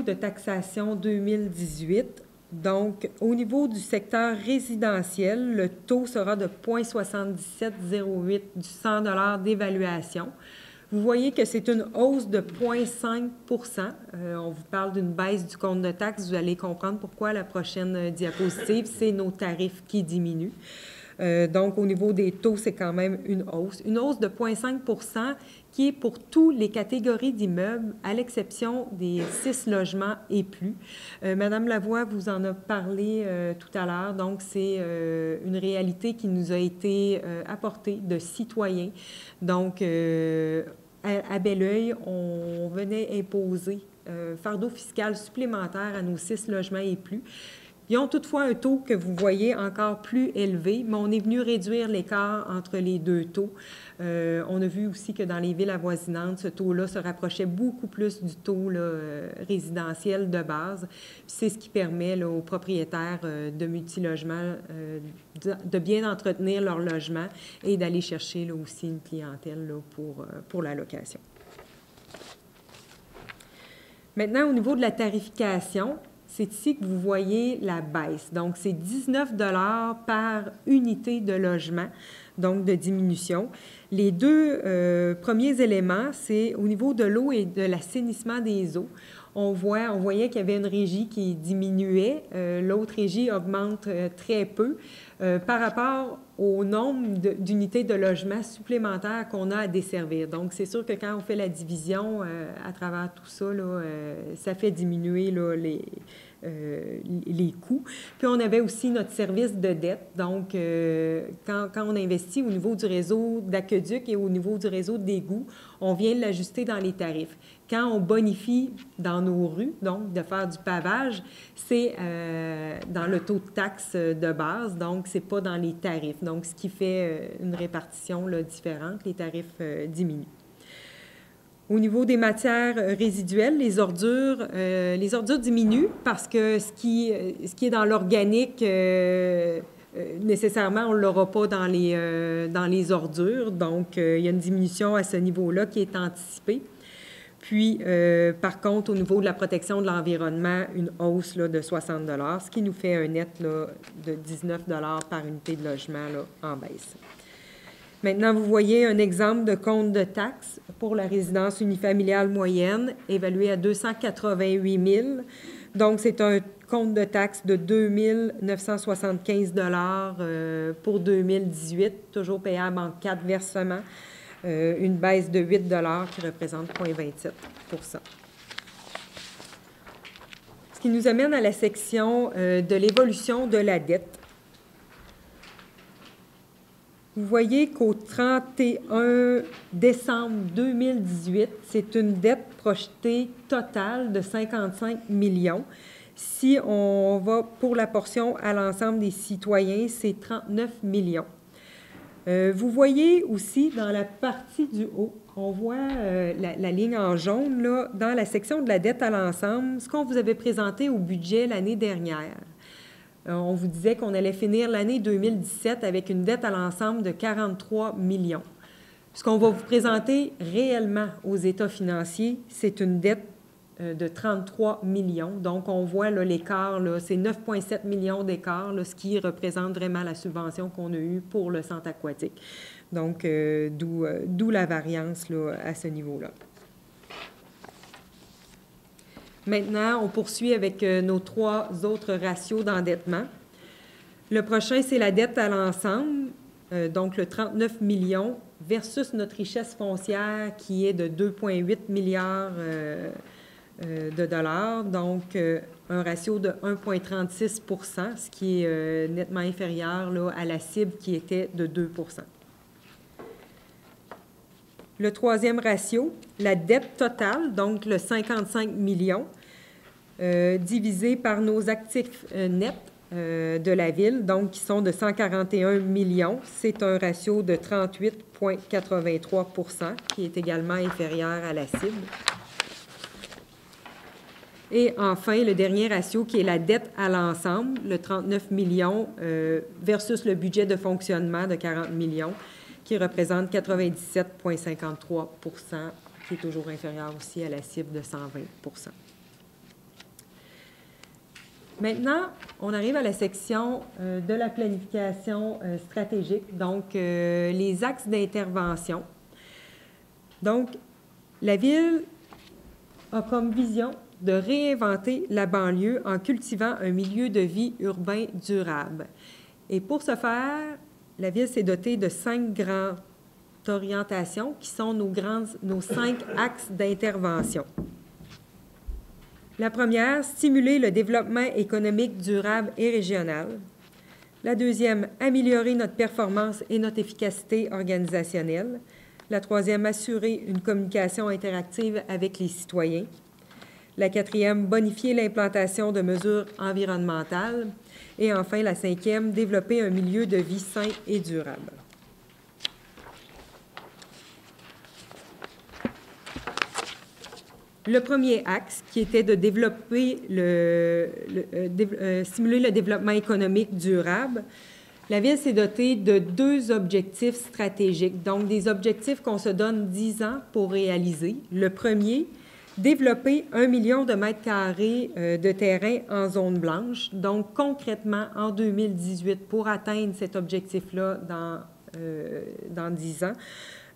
de taxation 2018. Donc, au niveau du secteur résidentiel, le taux sera de 0,7708 du 100 $ d'évaluation. Vous voyez que c'est une hausse de 0,5 %. On vous parle d'une baisse du compte de taxes. Vous allez comprendre pourquoi la prochaine diapositive, c'est nos tarifs qui diminuent. Donc, au niveau des taux, c'est quand même une hausse. Une hausse de 0,5 % qui est pour toutes les catégories d'immeubles, à l'exception des 6 logements et plus. Madame Lavoie vous en a parlé tout à l'heure. Donc, c'est une réalité qui nous a été apportée de citoyens. Donc, à Belleuil, on venait imposer fardeau fiscal supplémentaire à nos 6 logements et plus, Ils ont toutefois un taux que vous voyez encore plus élevé, mais on est venu réduire l'écart entre les deux taux. On a vu aussi que dans les villes avoisinantes, ce taux-là se rapprochait beaucoup plus du taux résidentiel de base. C'est ce qui permet là, aux propriétaires de multilogements de bien entretenir leur logement et d'aller chercher là, aussi une clientèle là, pour la location. Maintenant, au niveau de la tarification, c'est ici que vous voyez la baisse. Donc, c'est 19 $ par unité de logement, donc de diminution. Les deux premiers éléments, c'est au niveau de l'eau et de l'assainissement des eaux. On voyait qu'il y avait une régie qui diminuait. L'autre régie augmente très peu par rapport au nombre d'unités de logement supplémentaires qu'on a à desservir. Donc, c'est sûr que quand on fait la division à travers tout ça, là, ça fait diminuer là, les coûts. Puis, on avait aussi notre service de dette. Donc, quand on investit au niveau du réseau d'aqueduc et au niveau du réseau d'égouts, on vient l'ajuster dans les tarifs. Quand on bonifie dans nos rues, donc de faire du pavage, c'est dans le taux de taxe de base, donc c'est pas dans les tarifs. Donc, ce qui fait une répartition là, différente, les tarifs diminuent. Au niveau des matières résiduelles, les ordures diminuent parce que ce qui est dans l'organique, nécessairement, on ne l'aura pas dans les ordures. Donc, il y a une diminution à ce niveau-là qui est anticipée. Puis, par contre, au niveau de la protection de l'environnement, une hausse là, de 60 $, ce qui nous fait un net là, de 19 $ par unité de logement là, en baisse. Maintenant, vous voyez un exemple de compte de taxes pour la résidence unifamiliale moyenne, évalué à 288 000. Donc, c'est un compte de taxes de 2 975 $ pour 2018, toujours payable en 4 versements. Une baisse de 8 $ qui représente 0,27 %. Ce qui nous amène à la section de l'évolution de la dette. Vous voyez qu'au 31 décembre 2018, c'est une dette projetée totale de 55 millions. Si on va pour la portion à l'ensemble des citoyens, c'est 39 millions. Vous voyez aussi dans la partie du haut, on voit la ligne en jaune, là, dans la section de la dette à l'ensemble, ce qu'on vous avait présenté au budget l'année dernière. On vous disait qu'on allait finir l'année 2017 avec une dette à l'ensemble de 43 millions. Ce qu'on va vous présenter réellement aux états financiers, c'est une dette de 33 millions. Donc, on voit l'écart, c'est 9,7 millions d'écart, ce qui représente vraiment la subvention qu'on a eue pour le centre aquatique. Donc, d'où la variance là, à ce niveau-là. Maintenant, on poursuit avec nos 3 autres ratios d'endettement. Le prochain, c'est la dette à l'ensemble, donc le 39 millions versus notre richesse foncière qui est de 2,8 milliards de dollars, donc un ratio de 1,36 %, ce qui est nettement inférieur là, à la cible qui était de 2 %. Le troisième ratio, la dette totale, donc le 55 millions, divisé par nos actifs nets de la Ville, donc qui sont de 141 millions. C'est un ratio de 38,83 %, qui est également inférieur à la cible. Et enfin, le dernier ratio qui est la dette à l'ensemble, le 39 millions versus le budget de fonctionnement de 40 millions, qui représente 97,53 %, qui est toujours inférieur aussi à la cible de 120 %. Maintenant, on arrive à la section de la planification stratégique, donc les axes d'intervention. Donc, la Ville a comme vision de réinventer la banlieue en cultivant un milieu de vie urbain durable. Et pour ce faire, la Ville s'est dotée de 5 grandes orientations qui sont nos 5 axes d'intervention. La première, stimuler le développement économique durable et régional. La deuxième, améliorer notre performance et notre efficacité organisationnelle. La troisième, assurer une communication interactive avec les citoyens. La 4e, bonifier l'implantation de mesures environnementales. Et enfin, la 5e, développer un milieu de vie sain et durable. Le premier axe, qui était de développer stimuler le développement économique durable, la Ville s'est dotée de 2 objectifs stratégiques, donc des objectifs qu'on se donne 10 ans pour réaliser. Le premier, développer 1 million de mètres carrés de terrain en zone blanche. Donc, concrètement, en 2018, pour atteindre cet objectif-là dans 10 ans,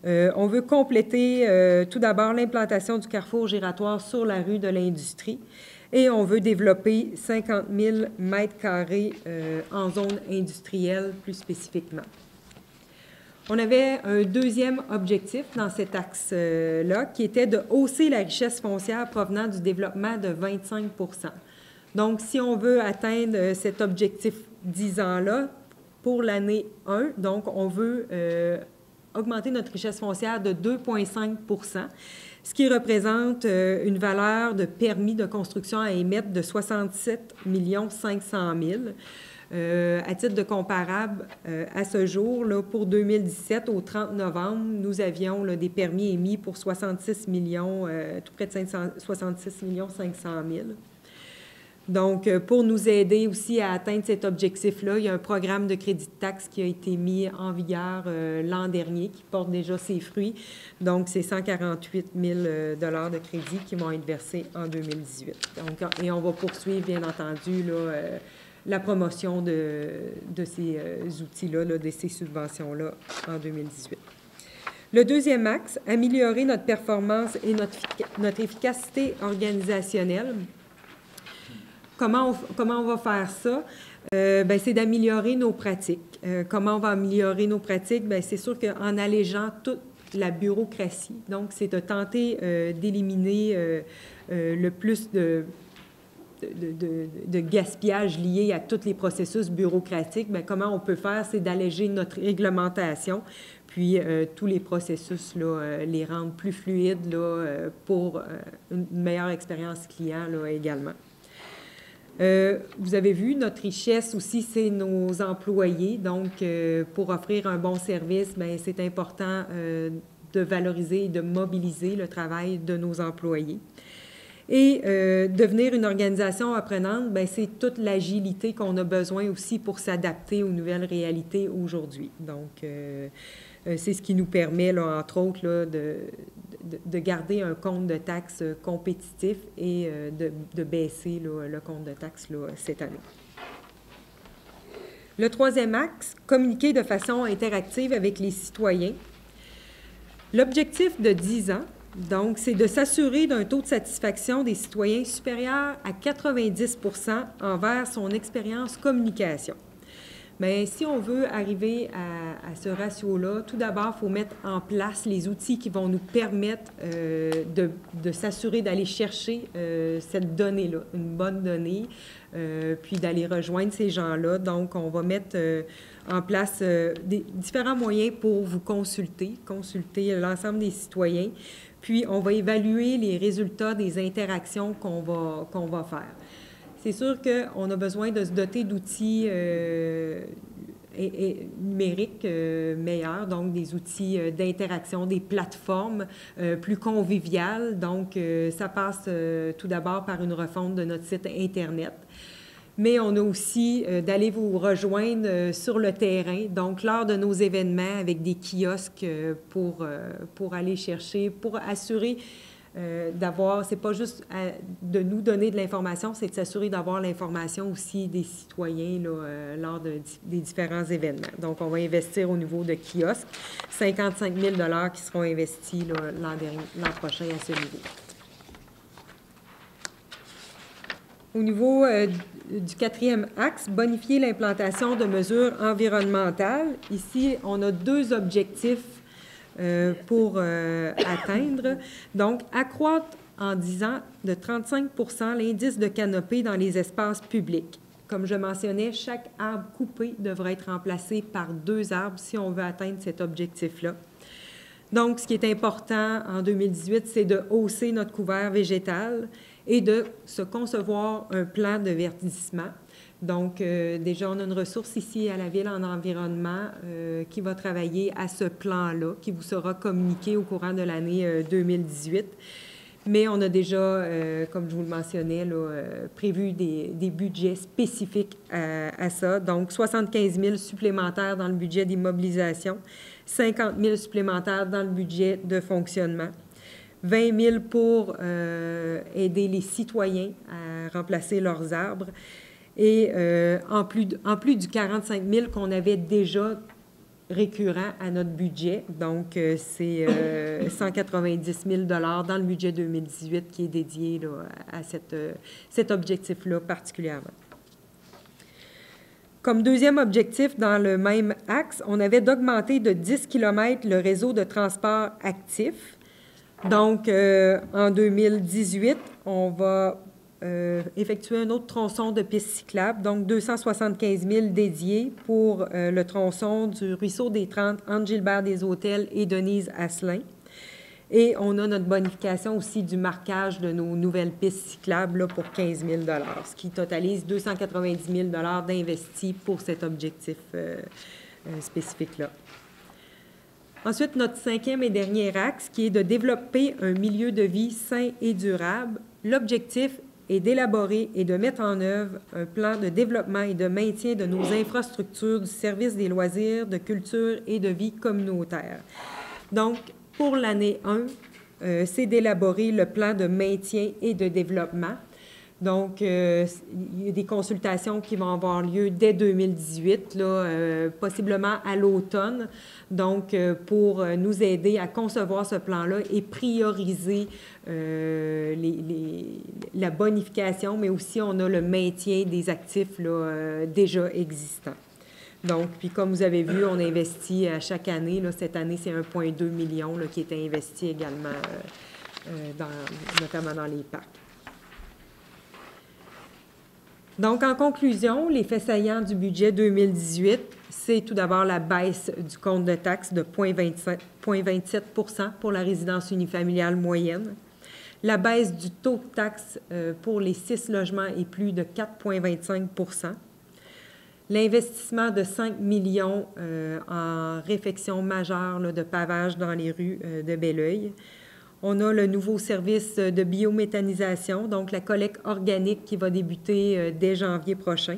on veut compléter tout d'abord l'implantation du carrefour giratoire sur la rue de l'Industrie et on veut développer 50 000 mètres carrés en zone industrielle plus spécifiquement. On avait un deuxième objectif dans cet axe-là qui était de hausser la richesse foncière provenant du développement de 25 %. Donc, si on veut atteindre cet objectif 10 ans-là, pour l'année 1, donc on veut augmenter notre richesse foncière de 2,5 %, ce qui représente une valeur de permis de construction à émettre de 67 500 000. À titre de comparable, à ce jour, là, pour 2017, au 30 novembre, nous avions là, des permis émis pour 66 millions, tout près de 66 500 000. Donc, pour nous aider aussi à atteindre cet objectif-là, il y a un programme de crédit de taxe qui a été mis en vigueur l'an dernier, qui porte déjà ses fruits. Donc, c'est 148 000 $ de crédit qui vont être versés en 2018. Donc, et on va poursuivre, bien entendu, là, la promotion de ces outils-là, de ces subventions-là en 2018. Le deuxième axe, améliorer notre performance et notre efficacité organisationnelle. Comment on va faire ça? C'est d'améliorer nos pratiques. Comment on va améliorer nos pratiques? Bien, c'est sûr qu'en allégeant toute la bureaucratie, donc c'est de tenter d'éliminer le plus de gaspillage lié à tous les processus bureaucratiques. Bien, comment on peut faire? C'est d'alléger notre réglementation, puis tous les processus, là, les rendre plus fluides là, pour une meilleure expérience client là, également. Vous avez vu, notre richesse aussi, c'est nos employés. Donc, pour offrir un bon service, bien, c'est important de valoriser et de mobiliser le travail de nos employés. Et devenir une organisation apprenante, bien, c'est toute l'agilité qu'on a besoin aussi pour s'adapter aux nouvelles réalités aujourd'hui. Donc, c'est ce qui nous permet, là, entre autres, là, de garder un compte de taxes compétitif et de baisser là, le compte de taxes là, cette année. Le troisième axe, communiquer de façon interactive avec les citoyens. L'objectif de 10 ans, donc, c'est de s'assurer d'un taux de satisfaction des citoyens supérieur à 90 % envers son expérience communication. Bien, si on veut arriver à ce ratio-là, tout d'abord, il faut mettre en place les outils qui vont nous permettre de s'assurer d'aller chercher cette donnée-là, une bonne donnée, puis d'aller rejoindre ces gens-là. Donc, on va mettre en place différents moyens pour vous consulter l'ensemble des citoyens, puis on va évaluer les résultats des interactions qu'on va faire. C'est sûr qu'on a besoin de se doter d'outils numériques meilleurs, donc des outils d'interaction, des plateformes plus conviviales. Donc, ça passe tout d'abord par une refonte de notre site Internet. Mais on a aussi d'aller vous rejoindre sur le terrain, donc lors de nos événements avec des kiosques pour aller chercher, pour assurer d'avoir, c'est pas juste de nous donner de l'information, c'est de s'assurer d'avoir l'information aussi des citoyens là, lors des différents événements. Donc, on va investir au niveau de kiosques, 55 000 $ qui seront investis là, l'an prochain à ce niveau. Au niveau du quatrième axe, bonifier l'implantation de mesures environnementales. Ici, on a 2 objectifs pour atteindre. Donc, accroître en 10 ans de 35 % l'indice de canopée dans les espaces publics. Comme je mentionnais, chaque arbre coupé devrait être remplacé par 2 arbres si on veut atteindre cet objectif-là. Donc, ce qui est important en 2018, c'est de hausser notre couvert végétal et de se concevoir un plan de verdissement. Donc, déjà, on a une ressource ici à la Ville en environnement qui va travailler à ce plan-là, qui vous sera communiqué au courant de l'année 2018. Mais on a déjà, comme je vous le mentionnais, là, prévu des budgets spécifiques à ça. Donc, 75 000 supplémentaires dans le budget d'immobilisation, 50 000 supplémentaires dans le budget de fonctionnement, 20 000 pour aider les citoyens à remplacer leurs arbres et en plus du 45 000 qu'on avait déjà récurrent à notre budget. Donc, c'est 190 000 dans le budget 2018 qui est dédié là, à cet objectif-là particulièrement. Comme deuxième objectif, dans le même axe, on avait d'augmenter de 10 km le réseau de transport actif. Donc, en 2018, on va effectuer un autre tronçon de piste cyclable, donc 275 000 dédiés pour le tronçon du ruisseau des 30 entre Gilbert-des-Hôtels et Denise-Asselin. Et on a notre bonification aussi du marquage de nos nouvelles pistes cyclables là, pour 15 000 ce qui totalise 290 000 d'investis pour cet objectif spécifique-là. Ensuite, notre cinquième et dernier axe, qui est de développer un milieu de vie sain et durable. L'objectif est d'élaborer et de mettre en œuvre un plan de développement et de maintien de nos infrastructures du service des loisirs, de culture et de vie communautaire. Donc, pour l'année 1, c'est d'élaborer le plan de maintien et de développement. Donc, il y a des consultations qui vont avoir lieu dès 2018, là, possiblement à l'automne, donc pour nous aider à concevoir ce plan-là et prioriser la bonification, mais aussi on a le maintien des actifs là, déjà existants. Donc, puis comme vous avez vu, on investit à chaque année. Là, cette année, c'est 1,2 million là, qui est investi également, notamment dans les parcs. Donc, en conclusion, les faits saillants du budget 2018, c'est tout d'abord la baisse du compte de taxes de 0,27 pour la résidence unifamiliale moyenne, la baisse du taux de taxe pour les 6 logements et plus de 4,25 %, l'investissement de 5 millions en réfection majeure là, de pavage dans les rues de Belleuil. On a le nouveau service de biométhanisation, donc la collecte organique qui va débuter dès janvier prochain.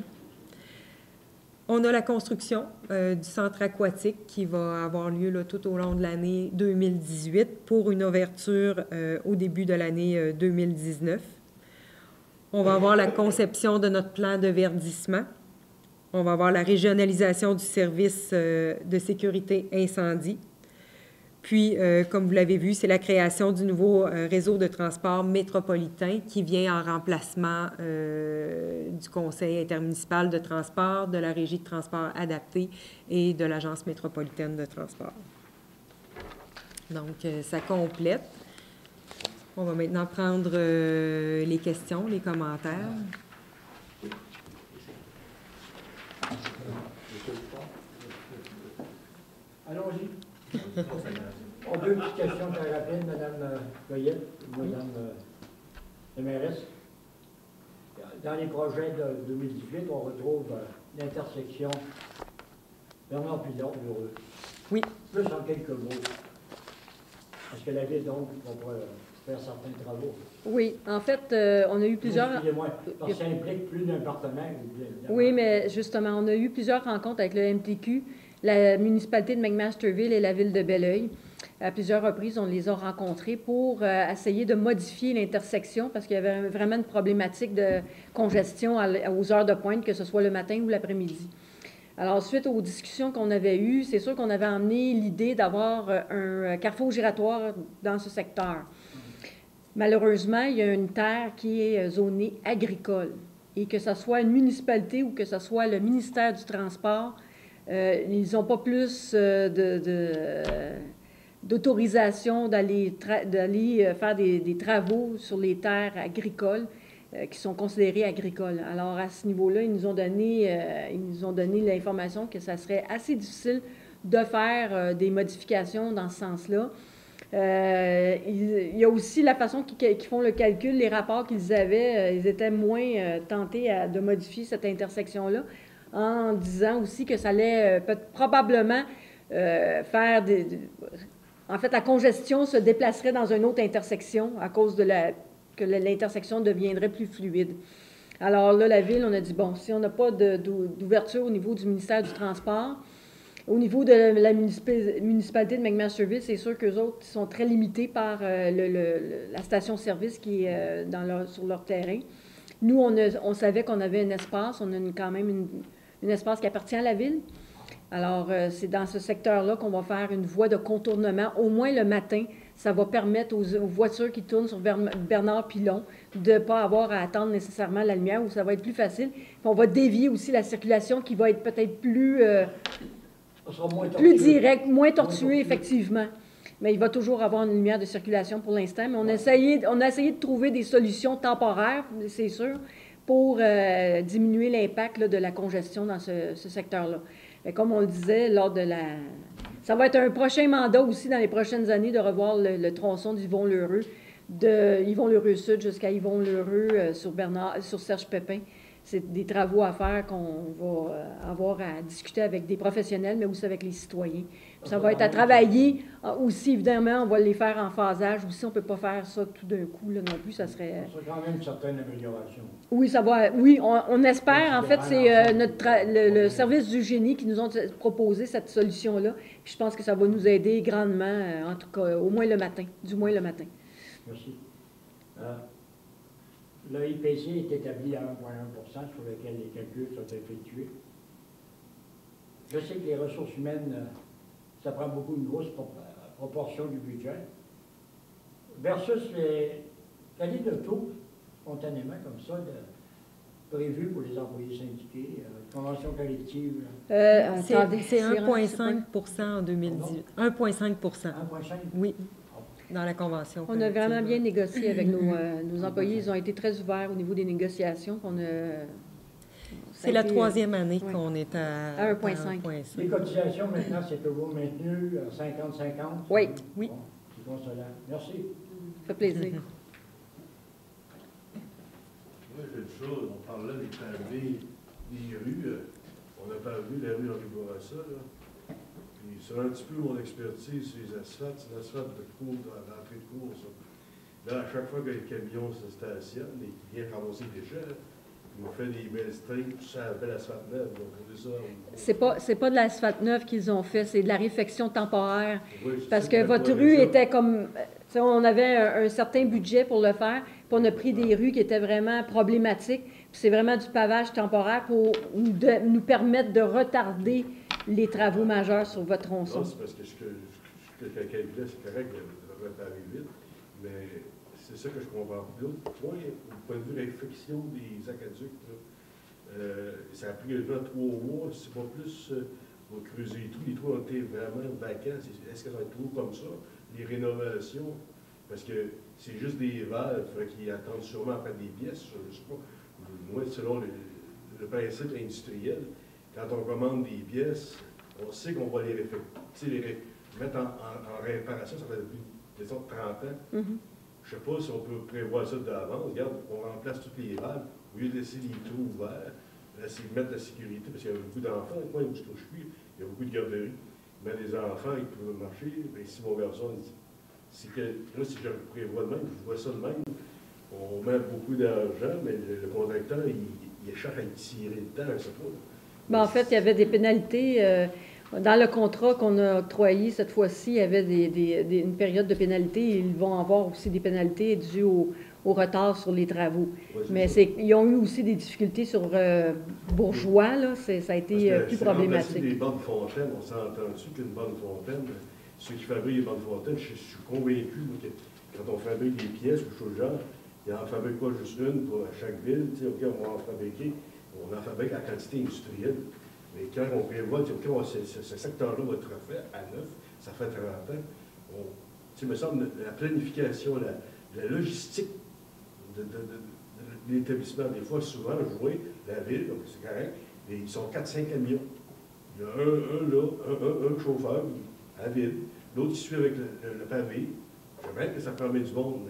On a la construction du centre aquatique qui va avoir lieu là, tout au long de l'année 2018 pour une ouverture au début de l'année 2019. On va avoir la conception de notre plan de verdissement. On va avoir la régionalisation du service de sécurité incendie. Puis, comme vous l'avez vu, c'est la création du nouveau réseau de transport métropolitain qui vient en remplacement du Conseil intermunicipal de transport, de la Régie de transport adapté et de l'Agence métropolitaine de transport. Donc, ça complète. On va maintenant prendre les questions, les commentaires. Allons-y. Deux petites questions très rapides, Mme Goyette, Mme la mairesse. Dans les projets de 2018, on retrouve l'intersection Bernard-Pilon, Heureux. Oui. Plus en quelques mots. Est-ce que la Ville, donc, va faire certains travaux? Oui, en fait, on a eu plusieurs... Excusez-moi, parce que ça implique plus d'un partenaire. Oui, mais justement, on a eu plusieurs rencontres avec le MTQ, la municipalité de McMasterville et la Ville de Belleuil. À plusieurs reprises, on les a rencontrés pour essayer de modifier l'intersection parce qu'il y avait vraiment une problématique de congestion aux heures de pointe, que ce soit le matin ou l'après-midi. Alors, suite aux discussions qu'on avait eues, c'est sûr qu'on avait emmené l'idée d'avoir un carrefour giratoire dans ce secteur. Malheureusement, il y a une terre qui est zonée agricole et que ce soit une municipalité ou que ce soit le ministère du Transport, ils n'ont pas plus d'autorisation d'aller faire des travaux sur les terres agricoles qui sont considérées agricoles. Alors, à ce niveau-là, ils nous ont donné l'information que ça serait assez difficile de faire des modifications dans ce sens-là. Il y a aussi la façon qu'ils font le calcul, les rapports qu'ils avaient, ils étaient moins tentés de modifier cette intersection-là, en disant aussi que ça allait probablement faire en fait, la congestion se déplacerait dans une autre intersection à cause que l'intersection deviendrait plus fluide. Alors là, la Ville, on a dit, bon, si on n'a pas d'ouverture au niveau du ministère du Transport, au niveau de la municipalité de McMasterville, c'est sûr qu'eux autres sont très limités par la station-service qui est sur leur terrain. Nous, on savait qu'on avait un espace, on a quand même un espace qui appartient à la Ville. Alors, c'est dans ce secteur-là qu'on va faire une voie de contournement, au moins le matin. Ça va permettre aux voitures qui tournent sur Bernard-Pilon de ne pas avoir à attendre nécessairement la lumière, où ça va être plus facile. Puis on va dévier aussi la circulation qui va être peut-être plus directe, moins tortuée, effectivement. Mais il va toujours avoir une lumière de circulation pour l'instant. Mais on a essayé de trouver des solutions temporaires, c'est sûr, pour diminuer l'impact de la congestion dans ce secteur-là. Mais comme on le disait, ça va être un prochain mandat aussi dans les prochaines années de revoir le tronçon d'Yvon-Lheureux, de Yvon-Lheureux Sud jusqu'à Yvon-Lheureux sur Serge Pépin. C'est des travaux à faire qu'on va avoir à discuter avec des professionnels, mais aussi avec les citoyens. Puis ça va être à travailler aussi, évidemment, on va les faire en phasage. Aussi, on ne peut pas faire ça tout d'un coup là, non plus, ça serait... Ça serait quand même une certaine amélioration. Oui, ça va. Oui, on espère. En fait, c'est le service du génie qui nous ont proposé cette solution-là. Puis je pense que ça va nous aider grandement, en tout cas, au moins le matin, du moins le matin. Merci. Le IPC est établi à 1,1 sur lequel les calculs sont effectués. Je sais que les ressources humaines, ça prend une grosse proportion du budget, versus quel est le taux, spontanément, comme ça, prévu pour les employés syndiqués, convention collective? C'est 1,5 en 2018. 1,5 1,5? Oui, dans la convention On a vraiment collective. bien négocié avec nos employés. Ils ont été très ouverts au niveau des négociations. C'est la troisième année qu'on est à 1,5. Les cotisations, maintenant, c'est toujours maintenu à 50-50? Oui. Oui. Bon, c'est consolant. Merci. Ça fait plaisir. Oui, j'ai une chose, on parlait des pavés, des rues. On a pavé la rue Henri Bourassa, là. Puis c'est un petit peu mon expertise sur les asphaltes. C'est l'asphalte de cours, dans l'entrée de cours, ça. Là, à chaque fois que les camions se stationnent et qu'ils viennent ramasser des déchets, ils m'ont fait des belles strings, ça appelle l'asphalte neuve. Donc, C'est pas de l'asphalte neuve qu'ils ont fait, c'est de la réfection temporaire. Oui, Parce que votre rue était comme... On avait un certain budget pour le faire, puis on a pris des rues qui étaient vraiment problématiques. Puis c'est vraiment du pavage temporaire pour nous permettre de retarder les travaux majeurs sur votre tronçon. Non, c'est parce que ce que je calculais, c'est correct de réparer vite, mais c'est ça que je comprends. L'autre point, au point de vue de l'infection des aqueducs, ça a pris déjà 3 mois, c'est pas plus... on va creuser les trous. Les trous ont été vraiment vacants. Est-ce que ça va être trop comme ça? Les rénovations, parce que c'est juste des valves, il faudrait qu'ils attendent sûrement après des pièces. Je sais pas. Moi, selon le principe industriel, quand on commande des pièces, on sait qu'on va les mettre en réparation, ça fait depuis des 30 ans. Je ne sais pas si on peut prévoir ça d'avance. Regarde, on remplace toutes les valves, au lieu de laisser les trous ouverts, c'est mettre la sécurité, parce qu'il y a beaucoup d'enfants, moi, où je suis, il y a beaucoup de garderies. Mais les enfants, ils peuvent marcher. Bien, si mon garçon dit, c'est que, là, si je prévois de même, je vois ça de même, on met beaucoup d'argent, mais le contracteur, il cherche à tirer le temps, je sais pas. Ben, en fait, il y avait des pénalités. Dans le contrat qu'on a octroyé cette fois-ci, il y avait une période de pénalité. Ils vont avoir aussi des pénalités dues au retard sur les travaux. Ouais, mais ils ont eu aussi des difficultés sur Bourgeois, là. Ça a été plus problématique. Les bandes fontaines, on s'entend dessus qu'une bande fontaine, ceux qui fabriquent les bandes fontaines, je suis convaincu que quand on fabrique des pièces ou choses genre, il n'en fabrique pas juste une pour chaque ville. OK, on va en fabriquer, on en fabrique à quantité industrielle. Mais quand on prévoit, OK, ce secteur-là va être refait à neuf, ça fait 30 ans, il me semble la planification, la logistique de l'établissement, des fois, souvent, jouer la ville, donc c'est correct, et ils sont 4-5 camions. Il y a un chauffeur à la ville, L'autre, il suit avec le pavé. Je vais que ça permet du monde.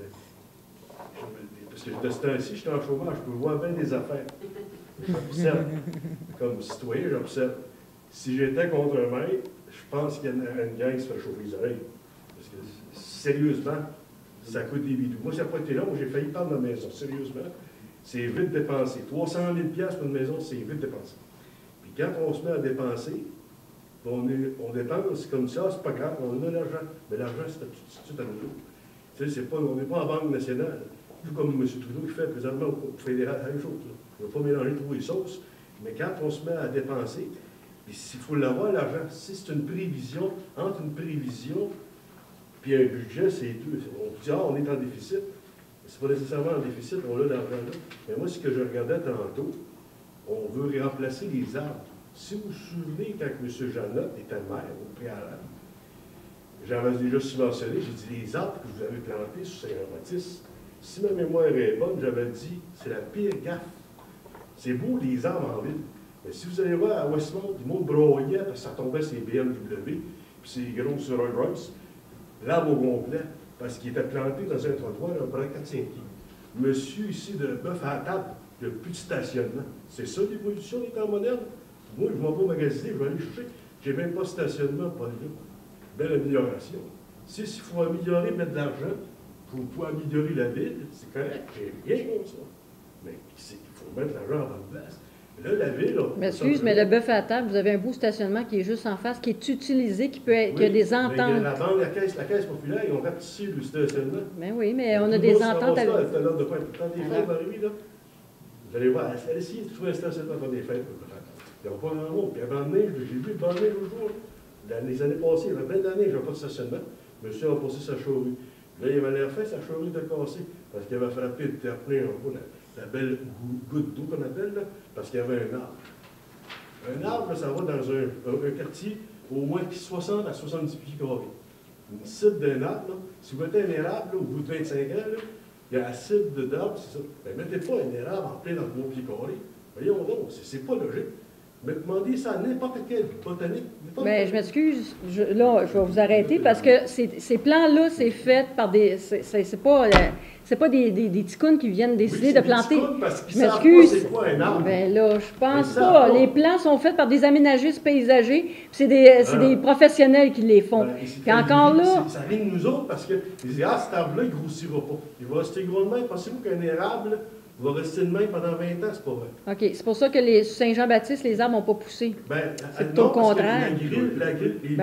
Parce que de ce temps-ci, je suis en chômage, je peux voir bien des affaires. J'observe. Comme citoyen, j'observe. Si j'étais contre un maître, je pense qu'il y a une gang qui se fait chauffer les oreilles. Parce que, sérieusement, ça coûte des bidous. Moi, ça n'a pas été long, j'ai failli perdre ma maison. Sérieusement, c'est vite dépensé. 300 000 $pour une maison, c'est vite dépensé. Puis quand on se met à dépenser, on dépense comme ça, c'est pas grave, on a l'argent. Mais l'argent, c'est tout à nous. Tu sais, on n'est pas en Banque nationale. Tout comme M. Trudeau qui fait présentement au fédéral, la même chose. Il ne va pas mélanger tous les sauces. Mais quand on se met à dépenser, il faut l'avoir, l'argent. Si c'est une prévision, entre une prévision puis un budget, c'est deux. On dit, on est en déficit. C'est pas nécessairement en déficit, on a l'argent là. Mais moi, ce que je regardais tantôt, on veut remplacer les arbres. Si vous vous souvenez, quand M. Jeannot était maire au préalable, j'avais déjà subventionné, j'ai dit, les arbres que vous avez plantés sur Saint-Jean-Baptiste, si ma mémoire est bonne, j'avais dit, c'est la pire gaffe. C'est beau, les arbres en ville. Mais si vous allez voir à Westmount, du monde broyait parce que ça tombait sur les BMW, puis ces gros sur Rolls-Royce, l'arbre au complet, parce qu'il était planté dans un trottoir à près 4-5 pieds. Monsieur ici de bœuf à la table, il n'y a plus de stationnement. C'est ça l'évolution des temps modernes. Moi, je ne vais pas magasiner, je vais aller chercher. Je n'ai même pas de stationnement, pas là. Belle amélioration. S'il faut améliorer, mettre de l'argent pour améliorer la ville, c'est correct, j'ai rien contre ça. Mais il faut mettre l'argent en bonne place. Là, la ville... M'excuse, mais le bœuf à la table, vous avez un beau stationnement qui est juste en face, qui est utilisé, qui a des ententes. La banque, la caisse populaire, ils ont rapetissé le stationnement. Ben oui, mais on a des ententes avec... Quand des fêtes vont arriver, là, vous allez voir, essayez de trouver un stationnement pendant des fêtes. Il n'y a pas grand monde. Puis avant de neige, j'ai vu le banc de neige l'autre jour. Les années passées, il y avait plein d'années, je n'avais pas de stationnement. Monsieur a passé sa charrue. Là, il avait l'air fait, sa charrue était cassée, parce qu'il avait frappé le terre-plein en haut, la belle goutte d'eau qu'on appelle, là, parce qu'il y avait un arbre. Un arbre, là, ça va dans un quartier au moins 60 à 70 pieds carrés. Une cible d'un arbre, là, si vous mettez un érable, là, au bout de 25 ans, là, il y a la cible d'arbre, c'est ça. Ben, mettez pas un érable en plein dans 3 pieds carrés. Voyons donc, c'est pas logique. Mais demandez ça à n'importe quel botanique. Bien, je m'excuse. Là, je vais vous arrêter parce que ces plans-là, c'est fait par des... C'est pas des ticounes qui viennent décider de planter. Je m'excuse. C'est quoi un arbre? Bien là, je pense pas. Les plans sont faits par des aménagistes paysagers, puis c'est des professionnels qui les font. Puis encore là... Ça vient de nous autres parce qu'ils disent, ah, cet arbre-là, il ne grossira pas. Il va rester gros de même. Pensez-vous qu'un érable va rester de même pendant 20 ans? C'est pas vrai. OK. C'est pour ça que les Saint-Jean-Baptiste, les arbres n'ont pas poussé. C'est tout le contraire.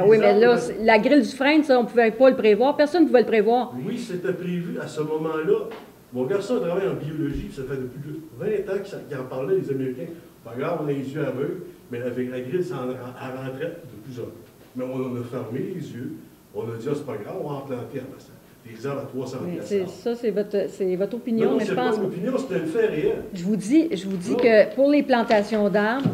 Oui, mais là, la grille du frein, ça, on ne pouvait pas le prévoir. Personne ne pouvait le prévoir. Oui, c'était prévu à ce moment-là. Mon garçon travaille en biologie, ça fait depuis 20 ans qu'il en parlait, les Américains. Pas grave, on a les yeux aveugles, mais avec la grille, ça rentrait de plus en plus. Mais on a fermé les yeux. On a dit, ah, c'est pas grave, on va en planter en passant. Des arbres à 300 piastres. Ça, c'est votre opinion. Non, mais c'est pas une opinion, c'est un fait réel. Je vous dis que pour les plantations d'arbres,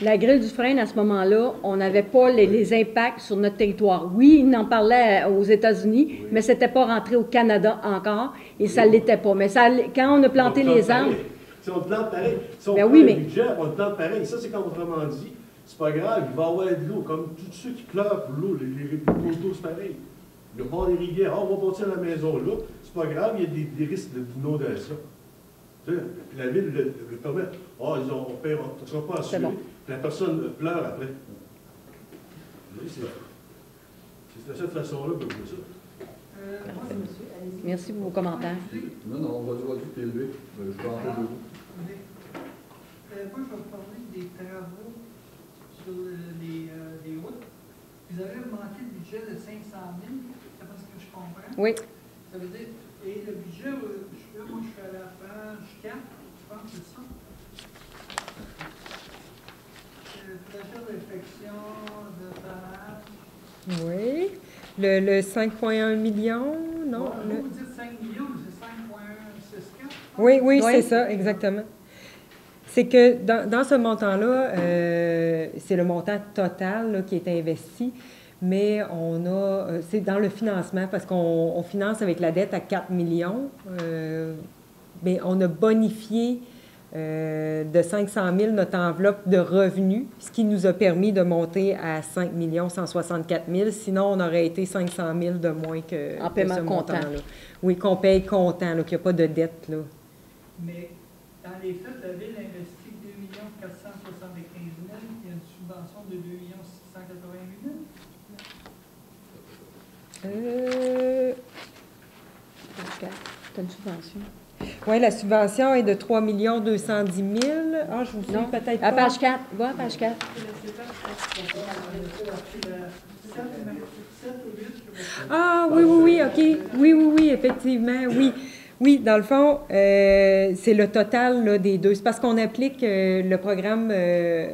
la grille du frein, à ce moment-là, on n'avait pas les impacts sur notre territoire. Oui, il en parlait aux États-Unis, mais ce n'était pas rentré au Canada encore, et ça ne l'était pas. Mais ça, quand on a planté les arbres... Si on plante pareil, si on prend le budget, on le plante pareil. Ça, c'est comme autrement dit, c'est pas grave, il va y avoir de l'eau, comme tous ceux qui pleurent pour l'eau, les poteaux, c'est pareil. Le bord des rivières, on va partir à la maison là, c'est pas grave, il y a des risques d'inondation. Puis la ville le permet. On ne sera pas assuré. Bon. La personne pleure après. C'est de cette façon-là que je veux ça. Merci pour vos commentaires. Non, on va dire plus élevé. Je peux en faire de vous. Moi, je vais parler des travaux sur les routes. Vous avez augmenté le budget de 500 000, c'est parce que je comprends. Oui. Ça veut dire, et le budget, moi je suis à la page 4, je pense que c'est ça. Projet d'infection de tonnage. Oui. Le 5,1 million, non? Bon, vous dites 5 millions, c'est 5,164? Oui, c'est ça, exactement. C'est que dans ce montant-là, c'est le montant total là, qui est investi, mais c'est dans le financement parce qu'on finance avec la dette à 4 millions, mais on a bonifié de 500 000 notre enveloppe de revenus, ce qui nous a permis de monter à 5 164 000. Sinon, on aurait été 500 000 de moins que, En paiement ce comptant. montant-là. Oui, qu'on paye comptant, là, qu'il n'y a pas de dette. Là. Mais dans les faits, la Ville investit 2 475 000, il y a une subvention de 2 688 000. Tu as une subvention. Oui, la subvention est de 3 210 000. Ah, je vous suis Non. peut-être À pas. page 4. Va à page 4. Ah, oui, oui, oui, OK. Oui, oui, oui, effectivement, oui. Oui, dans le fond, c'est le total là, des deux. C'est parce qu'on applique le programme de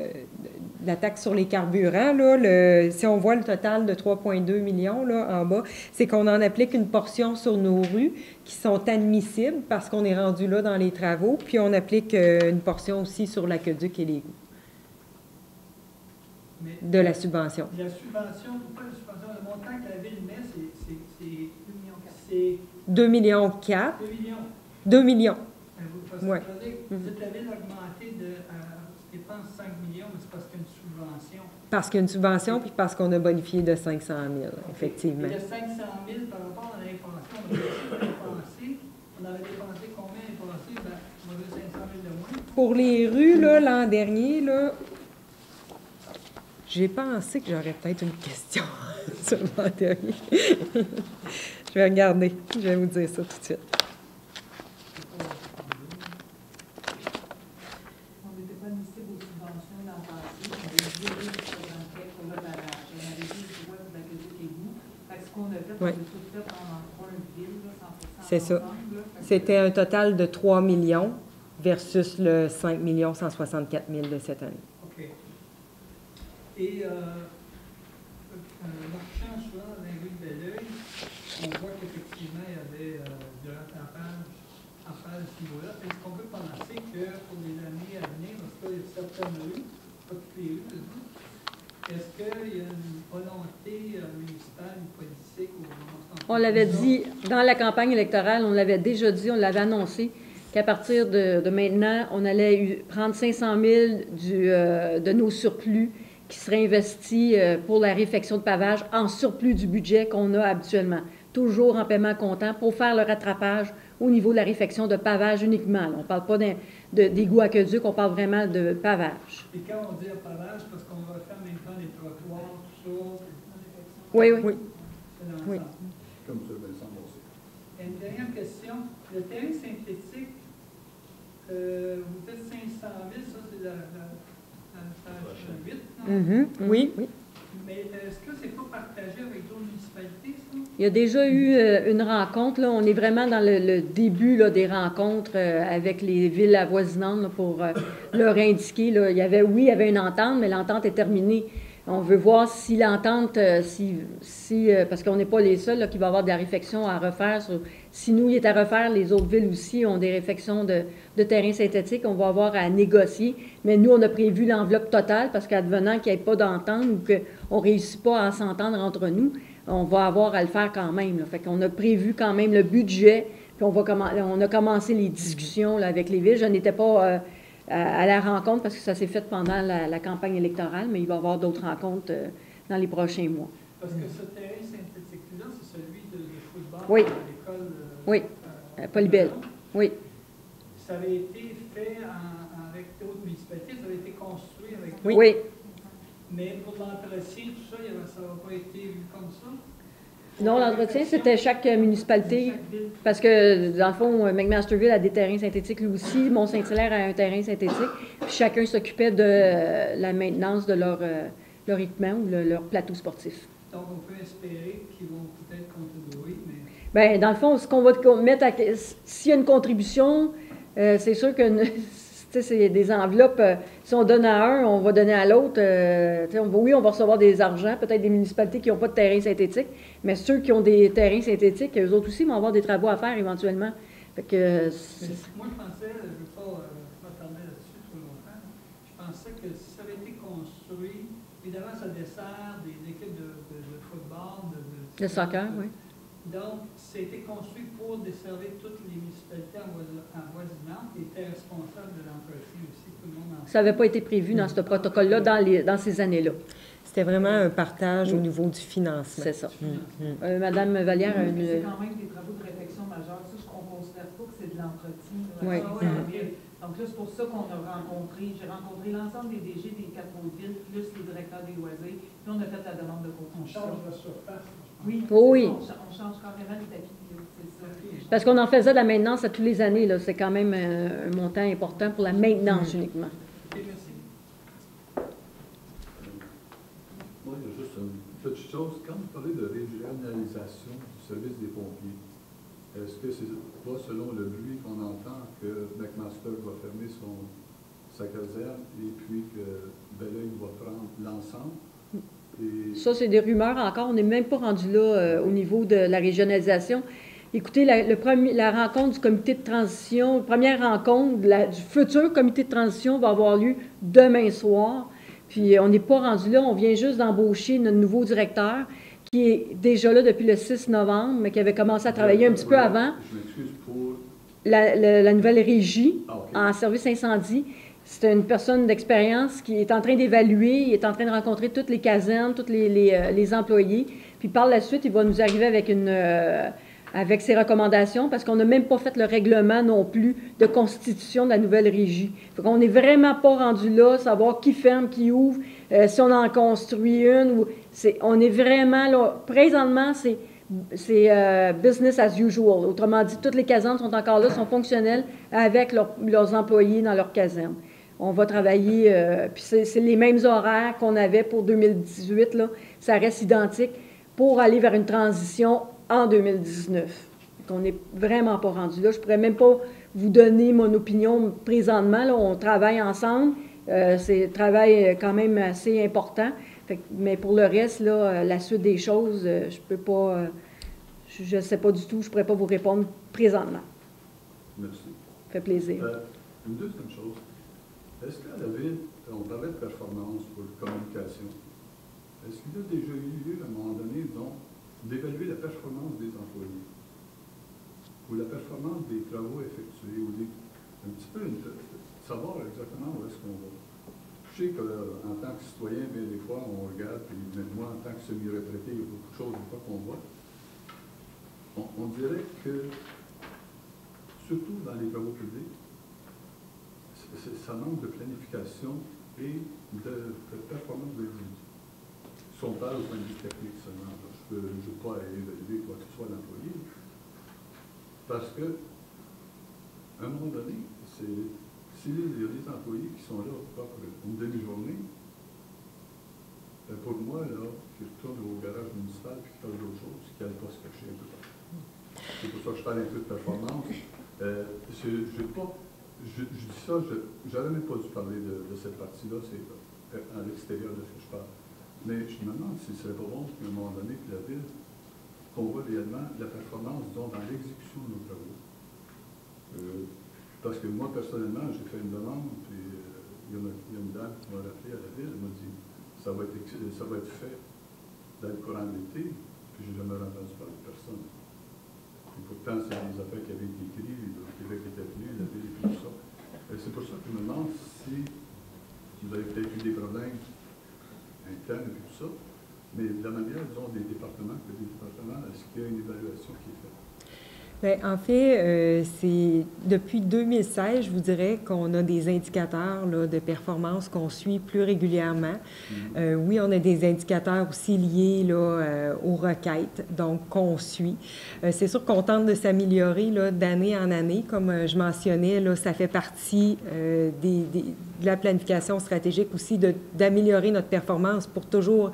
la taxe sur les carburants. Là, si on voit le total de 3,2 millions là, en bas, c'est qu'on en applique une portion sur nos rues qui sont admissibles parce qu'on est rendu là dans les travaux, puis on applique une portion aussi sur l'aqueduc et l'égout Mais de la subvention. la subvention, pas la subvention, le montant que la Ville met, c'est 2,4 millions. 2 millions. 2 millions. Parce que Ouais. vous savez, vous êtes la Ville augmentée de, je dépense 5 millions, mais c'est parce qu'il y a une subvention. Parce qu'il y a une subvention, puis parce qu'on a bonifié de 500 000, effectivement. Et de 500 000 par rapport à l'année passée, on avait dépensé combien l'année passée? Ben, on avait 500 000 de moins. Pour les rues, là, l'an dernier, là, j'ai pensé que j'aurais peut-être une question sur l'an dernier. Je vais regarder. Je vais vous dire ça tout de suite. On n'était pas admissible aux subventions l'an passé. On avait viré sur l'enquête pour le barrage. On avait dit du droit de l'aqueduc et goût. Fait que ce qu'on a fait, on Ouais. a tout fait en une ville, là, 100% C'est ça. ensemble, là. Fait que- C'était un total de 3 millions versus le 5 164 000 de cette année. OK. Et marchant sur la rue de Belleuil, on voit qu'effectivement, il y avait du rattrapage à faire à ce niveau-là. Est-ce qu'on peut penser que pour les années à venir, parce qu'il y a certaines rues, pas toutes les rues, je veux dire, est-ce qu'il y a une volonté municipale ou politique au moment On l'avait dit dans la campagne électorale, on l'avait déjà dit, on l'avait annoncé, qu'à partir de maintenant, on allait prendre 500 000 de nos surplus qui seraient investis pour la réfection de pavage en surplus du budget qu'on a habituellement, toujours en paiement comptant, pour faire le rattrapage au niveau de la réfection de pavage uniquement. Là. On ne parle pas d'égouts aqueducs, on parle vraiment de pavage. Et quand on dit pavage, parce qu'on va faire en même temps les trottoirs, tout ça, Oui, oui. Oui. c'est dans Oui. le sens. Comme ça, Vincent Bossé. Et une dernière question. Le terrain synthétique, vous faites 500 000, ça c'est la page 8. Non? Oui, oui. Mais est-ce que c'est pas partagé avec d'autres municipalités, ça? Il y a déjà eu une rencontre. Là. On est vraiment dans le début là, des rencontres avec les villes avoisinantes là, pour leur indiquer. Là, il y avait une entente, mais l'entente est terminée. On veut voir si l'entente, parce qu'on n'est pas les seuls là, qui va avoir de la réfection à refaire. Si nous, il est à refaire, les autres villes aussi ont des réfections de terrains synthétiques. On va avoir à négocier. Mais nous, on a prévu l'enveloppe totale parce qu'advenant qu'il n'y ait pas d'entente ou qu'on ne réussisse pas à s'entendre entre nous, on va avoir à le faire quand même. Là. Fait qu'on a prévu quand même le budget, puis on a commencé les discussions là, avec les villes. Je n'étais pas à la rencontre parce que ça s'est fait pendant la campagne électorale, mais il va y avoir d'autres rencontres dans les prochains mois. Parce que ce terrain synthétique-là, c'est celui de football Oui. à l'école. Oui. Paulibel. Oui. Ça avait été fait avec d'autres municipalités, ça avait été construit avec Oui. d'autres. Oui. Mais pour l'entretien, tout ça, ça n'a pas été vu comme ça? Non, l'entretien, c'était chaque municipalité. Chaque ville. Parce que, dans le fond, McMasterville a des terrains synthétiques lui aussi. Mont-Saint-Hilaire a un terrain synthétique. Puis chacun s'occupait de la maintenance de leur équipement ou leur plateau sportif. Donc, on peut espérer qu'ils vont peut-être contribuer, mais... Bien, dans le fond, ce qu'on va mettre s'il y a une contribution, c'est sûr que c'est des enveloppes. Si on donne à un, on va donner à l'autre. Oui, on va recevoir des argents, peut-être des municipalités qui n'ont pas de terrain synthétique, mais ceux qui ont des terrains synthétiques, eux autres aussi vont avoir des travaux à faire éventuellement. Fait que, Moi, je pensais, je ne veux pas m'attarder là-dessus trop longtemps, je pensais que si ça avait été construit, évidemment, ça dessert des équipes de football, le soccer, oui. Donc, c'était construit pour desservir toutes les municipalités avoisinantes et était responsable de l'entretien aussi, tout le monde en Ça n'avait pas été prévu dans ce protocole-là, dans ces années-là. C'était vraiment un partage au niveau du financement. C'est ça. Madame Vallière a C'est une... quand même des travaux de réfection majeure. Ça, on ne considère pas que c'est de l'entretien. Oui. Donc là, c'est pour ça qu'on a j'ai rencontré l'ensemble des DG des 4 autres villes, plus les directeurs des loisirs. Puis on a fait la demande de On construction. change la surface. Oui, Oui. on change carrément les tapis. C'est ça. Parce qu'on en faisait de la maintenance à tous les années, là. C'est quand même un montant important pour la maintenance uniquement. Ok, merci. Moi, il y a juste une petite chose. Quand vous parlez de régionalisation du service des pompiers, est-ce que c'est pas selon le bruit qu'on entend que McMaster va fermer sa caserne et puis que Belleuil va prendre l'ensemble? Ça, c'est des rumeurs encore. On n'est même pas rendu là au niveau de la régionalisation. Écoutez, la rencontre du comité de transition, la première rencontre du futur comité de transition va avoir lieu demain soir. Puis on n'est pas rendu là. On vient juste d'embaucher notre nouveau directeur qui est déjà là depuis le 6 novembre, mais qui avait commencé à travailler un petit peu avant. Je m'excuse pour... La nouvelle régie OK. en service incendie. C'est une personne d'expérience qui est en train d'évaluer, il est en train de rencontrer toutes les casernes, tous les employés. Puis par la suite, il va nous arriver avec ses recommandations parce qu'on n'a même pas fait le règlement non plus de constitution de la nouvelle régie. Fait qu'on n'est vraiment pas rendu là, savoir qui ferme, qui ouvre, si on en construit une. On est vraiment là. Présentement, c'est business as usual. Autrement dit, toutes les casernes sont encore là, sont fonctionnelles avec leurs employés dans leurs casernes. On va travailler, puis c'est les mêmes horaires qu'on avait pour 2018, là. Ça reste identique pour aller vers une transition en 2019. On n'est vraiment pas rendu là. Je ne pourrais même pas vous donner mon opinion présentement. Là, on travaille ensemble. C'est un travail quand même assez important. Mais pour le reste, là, la suite des choses, je peux pas... je ne sais pas du tout. Je ne pourrais pas vous répondre présentement. Merci. Ça fait plaisir. Une deuxième chose. Est-ce qu'à la ville, on parlait de performance pour la communication, est-ce qu'il y a déjà eu lieu, à un moment donné, disons, d'évaluer la performance des employés ou la performance des travaux effectués ou un petit peu savoir exactement où est-ce qu'on va? Je sais qu'en tant que citoyen, bien des fois, on regarde, puis même moi, en tant que semi-retraité, il y a beaucoup de choses des fois qu'on voit. On dirait que, surtout dans les travaux publics, ça manque de planification et de performance de l'individu. Si on parle au point de vue technique seulement, je ne veux pas évaluer quoi que ce soit l'employé, parce que, à un moment donné, si il y a des employés qui sont là pas pour une demi-journée, pour moi, là, qui retournent au garage municipal et qui fassent d'autres choses, qui n'aillent pas se cacher un peu partout. C'est pour ça que je parle un peu de performance. Je dis ça, je n'aurais même pas dû parler de cette partie-là, c'est à l'extérieur de ce que je parle. Mais je me demande si ce serait pas bon qu'à un moment donné, que la ville, qu'on voit réellement la performance, disons, dans l'exécution de nos travaux. Parce que moi, personnellement, j'ai fait une demande, puis il y a une dame qui m'a rappelé à la ville, elle m'a dit ça va être fait dans le courant de l'été, puis j'ai jamais entendu parler de personne. Et pourtant, c'est des affaires qui avaient été écrites, le Québec était venu, la ville et tout ça. C'est pour ça que je me demande si vous avez peut-être eu des problèmes internes et tout ça, mais de la manière, disons, des départements, est-ce qu'il y a une évaluation qui est faite? Bien, en fait, c'est depuis 2016, je vous dirais qu'on a des indicateurs là, de performance qu'on suit plus régulièrement. Oui, on a des indicateurs aussi liés là, aux requêtes, donc qu'on suit. C'est sûr qu'on tente de s'améliorer là, d'année en année. Comme je mentionnais, là, ça fait partie de la planification stratégique aussi d'améliorer notre performance pour toujours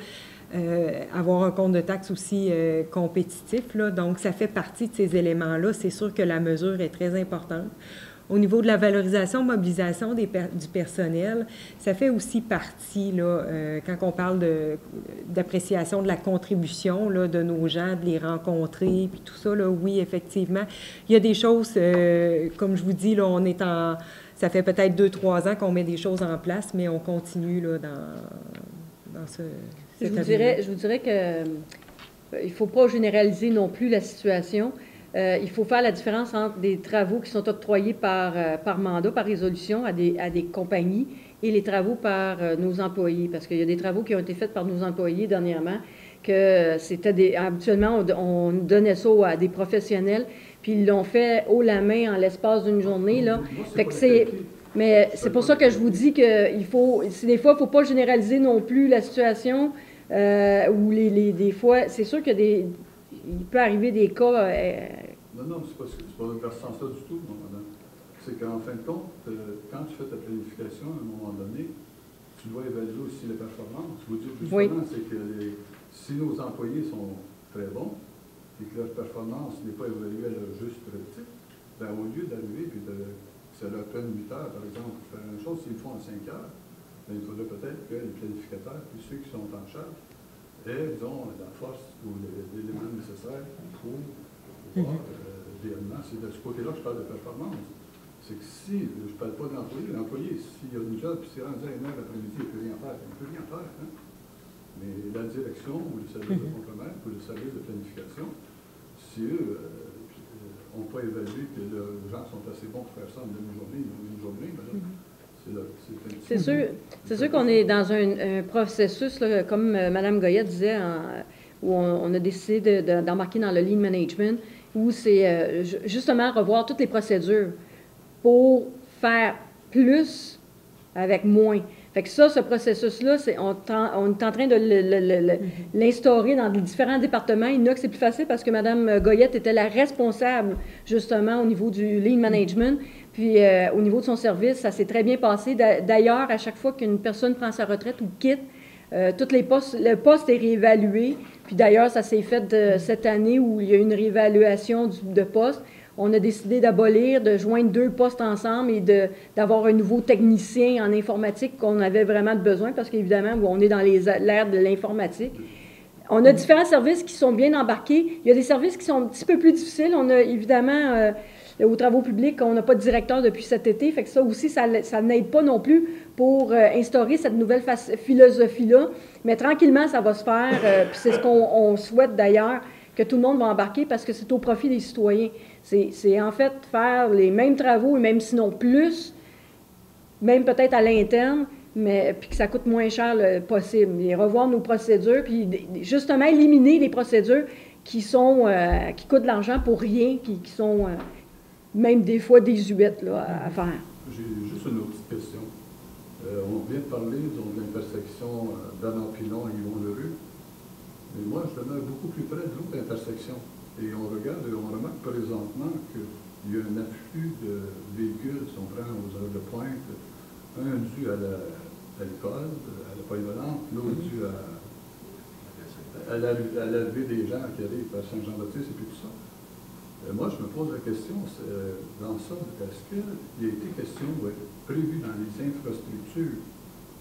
avoir un compte de taxes aussi compétitif. Là. Donc, ça fait partie de ces éléments-là. C'est sûr que la mesure est très importante. Au niveau de la valorisation, mobilisation du personnel, ça fait aussi partie, là, quand on parle d'appréciation de la contribution là, de nos gens, de les rencontrer, puis tout ça, là, oui, effectivement. Il y a des choses, comme je vous dis, là, ça fait peut-être 2-3 ans qu'on met des choses en place, mais on continue là, dans ce... Je vous dirais que il ne faut pas généraliser non plus la situation. Il faut faire la différence entre des travaux qui sont octroyés par mandat, par résolution à des compagnies et les travaux par nos employés. Parce qu'il y a des travaux qui ont été faits par nos employés dernièrement, que habituellement, on donnait ça à des professionnels, puis ils l'ont fait haut la main en l'espace d'une journée. Là. Fait que mais c'est pour ça que je vous dis qu'il faut, des fois, il ne faut pas généraliser non plus la situation, où des fois, c'est sûr qu'il peut arriver des cas... Non, c'est pas dans ce sens-là du tout, madame. C'est qu'en fin de compte, quand tu fais ta planification, à un moment donné, tu dois évaluer aussi les performances. Je vous dis justement, c'est que si nos employés sont très bons et que leur performance n'est pas évaluée à leur juste titre, ben, au lieu d'arriver et ça leur prenne 8 heures, par exemple, pour faire une chose, s'ils le font en 5 heures, ben, il faudrait peut-être que les planificateurs et ceux qui sont en charge aient, disons, la force ou l'élément nécessaire pour pouvoir réellement. C'est de ce côté-là que je parle de performance. C'est que si, je ne parle pas de l'employé, s'il y a une job, puis s'il est rendu à 1 heure l'après-midi, il ne peut rien faire. Il ne peut rien faire. Hein? Mais la direction ou le service de contre-maître ou le service de planification, si eux n'ont pas évalué que les gens sont assez bons pour faire ça en demi-journée, ben là, c'est sûr qu'on est dans un processus, là, comme Mme Goyette disait, où on a décidé d'embarquer dans le lean management, où c'est justement revoir toutes les procédures pour faire plus avec moins. Fait que ça, ce processus-là, on est en train de l'instaurer dans les différents départements. Il y en a que c'est plus facile parce que Mme Goyette était la responsable, justement, au niveau du lean management. Puis, au niveau de son service, ça s'est très bien passé. D'ailleurs, à chaque fois qu'une personne prend sa retraite ou quitte, le poste est réévalué. Puis, d'ailleurs, ça s'est fait cette année où il y a une réévaluation de poste. On a décidé d'abolir, de joindre 2 postes ensemble et d'avoir un nouveau technicien en informatique qu'on avait vraiment besoin parce qu'évidemment, on est dans l'ère de l'informatique. On a différents services qui sont bien embarqués. Il y a des services qui sont un petit peu plus difficiles. On a évidemment, aux travaux publics, on n'a pas de directeur depuis cet été. Fait que ça aussi, ça n'aide pas non plus pour instaurer cette nouvelle philosophie-là. Mais tranquillement, ça va se faire. Puis c'est ce qu'on souhaite d'ailleurs, que tout le monde va embarquer parce que c'est au profit des citoyens. C'est en fait faire les mêmes travaux, et même sinon plus, même peut-être à l'interne, mais puis que ça coûte moins cher possible. Et revoir nos procédures, puis justement éliminer les procédures qui coûtent de l'argent pour rien, qui sont même des fois désuètes là, à faire. J'ai juste une autre petite question. On vient de parler de l'intersection d'Alain-Pilon et Yvon-Lerue, mais moi je demeure beaucoup plus près de l'autre intersection. Et on regarde et on remarque présentement qu'il y a un afflux de véhicules, si on prend aux heures de pointe, un dû à l'école, à la polyvalente, l'autre dû à l'arrivée des gens qui arrivent à Saint-Jean-Baptiste et puis tout ça. Moi, je me pose la question, dans ça, est-ce qu'il a été question, prévu dans les infrastructures,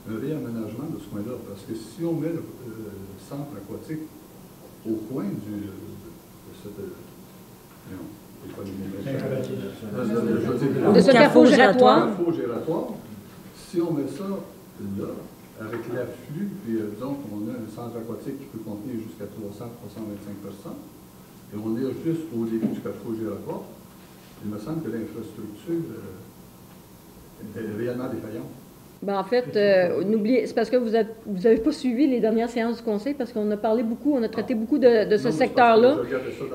un réaménagement de ce coin-là? Parce que si on met le centre aquatique au coin de ce carrefour gératoire. Si on met ça là, avec l'afflux, puis disons qu'on a un centre aquatique qui peut contenir jusqu'à 300-325 personnes, et on est juste au début du carrefour gératoire, il me semble que l'infrastructure est réellement défaillante. Ben en fait, c'est parce que vous avez pas suivi les dernières séances du Conseil parce qu'on a parlé beaucoup, on a traité beaucoup de ce secteur-là.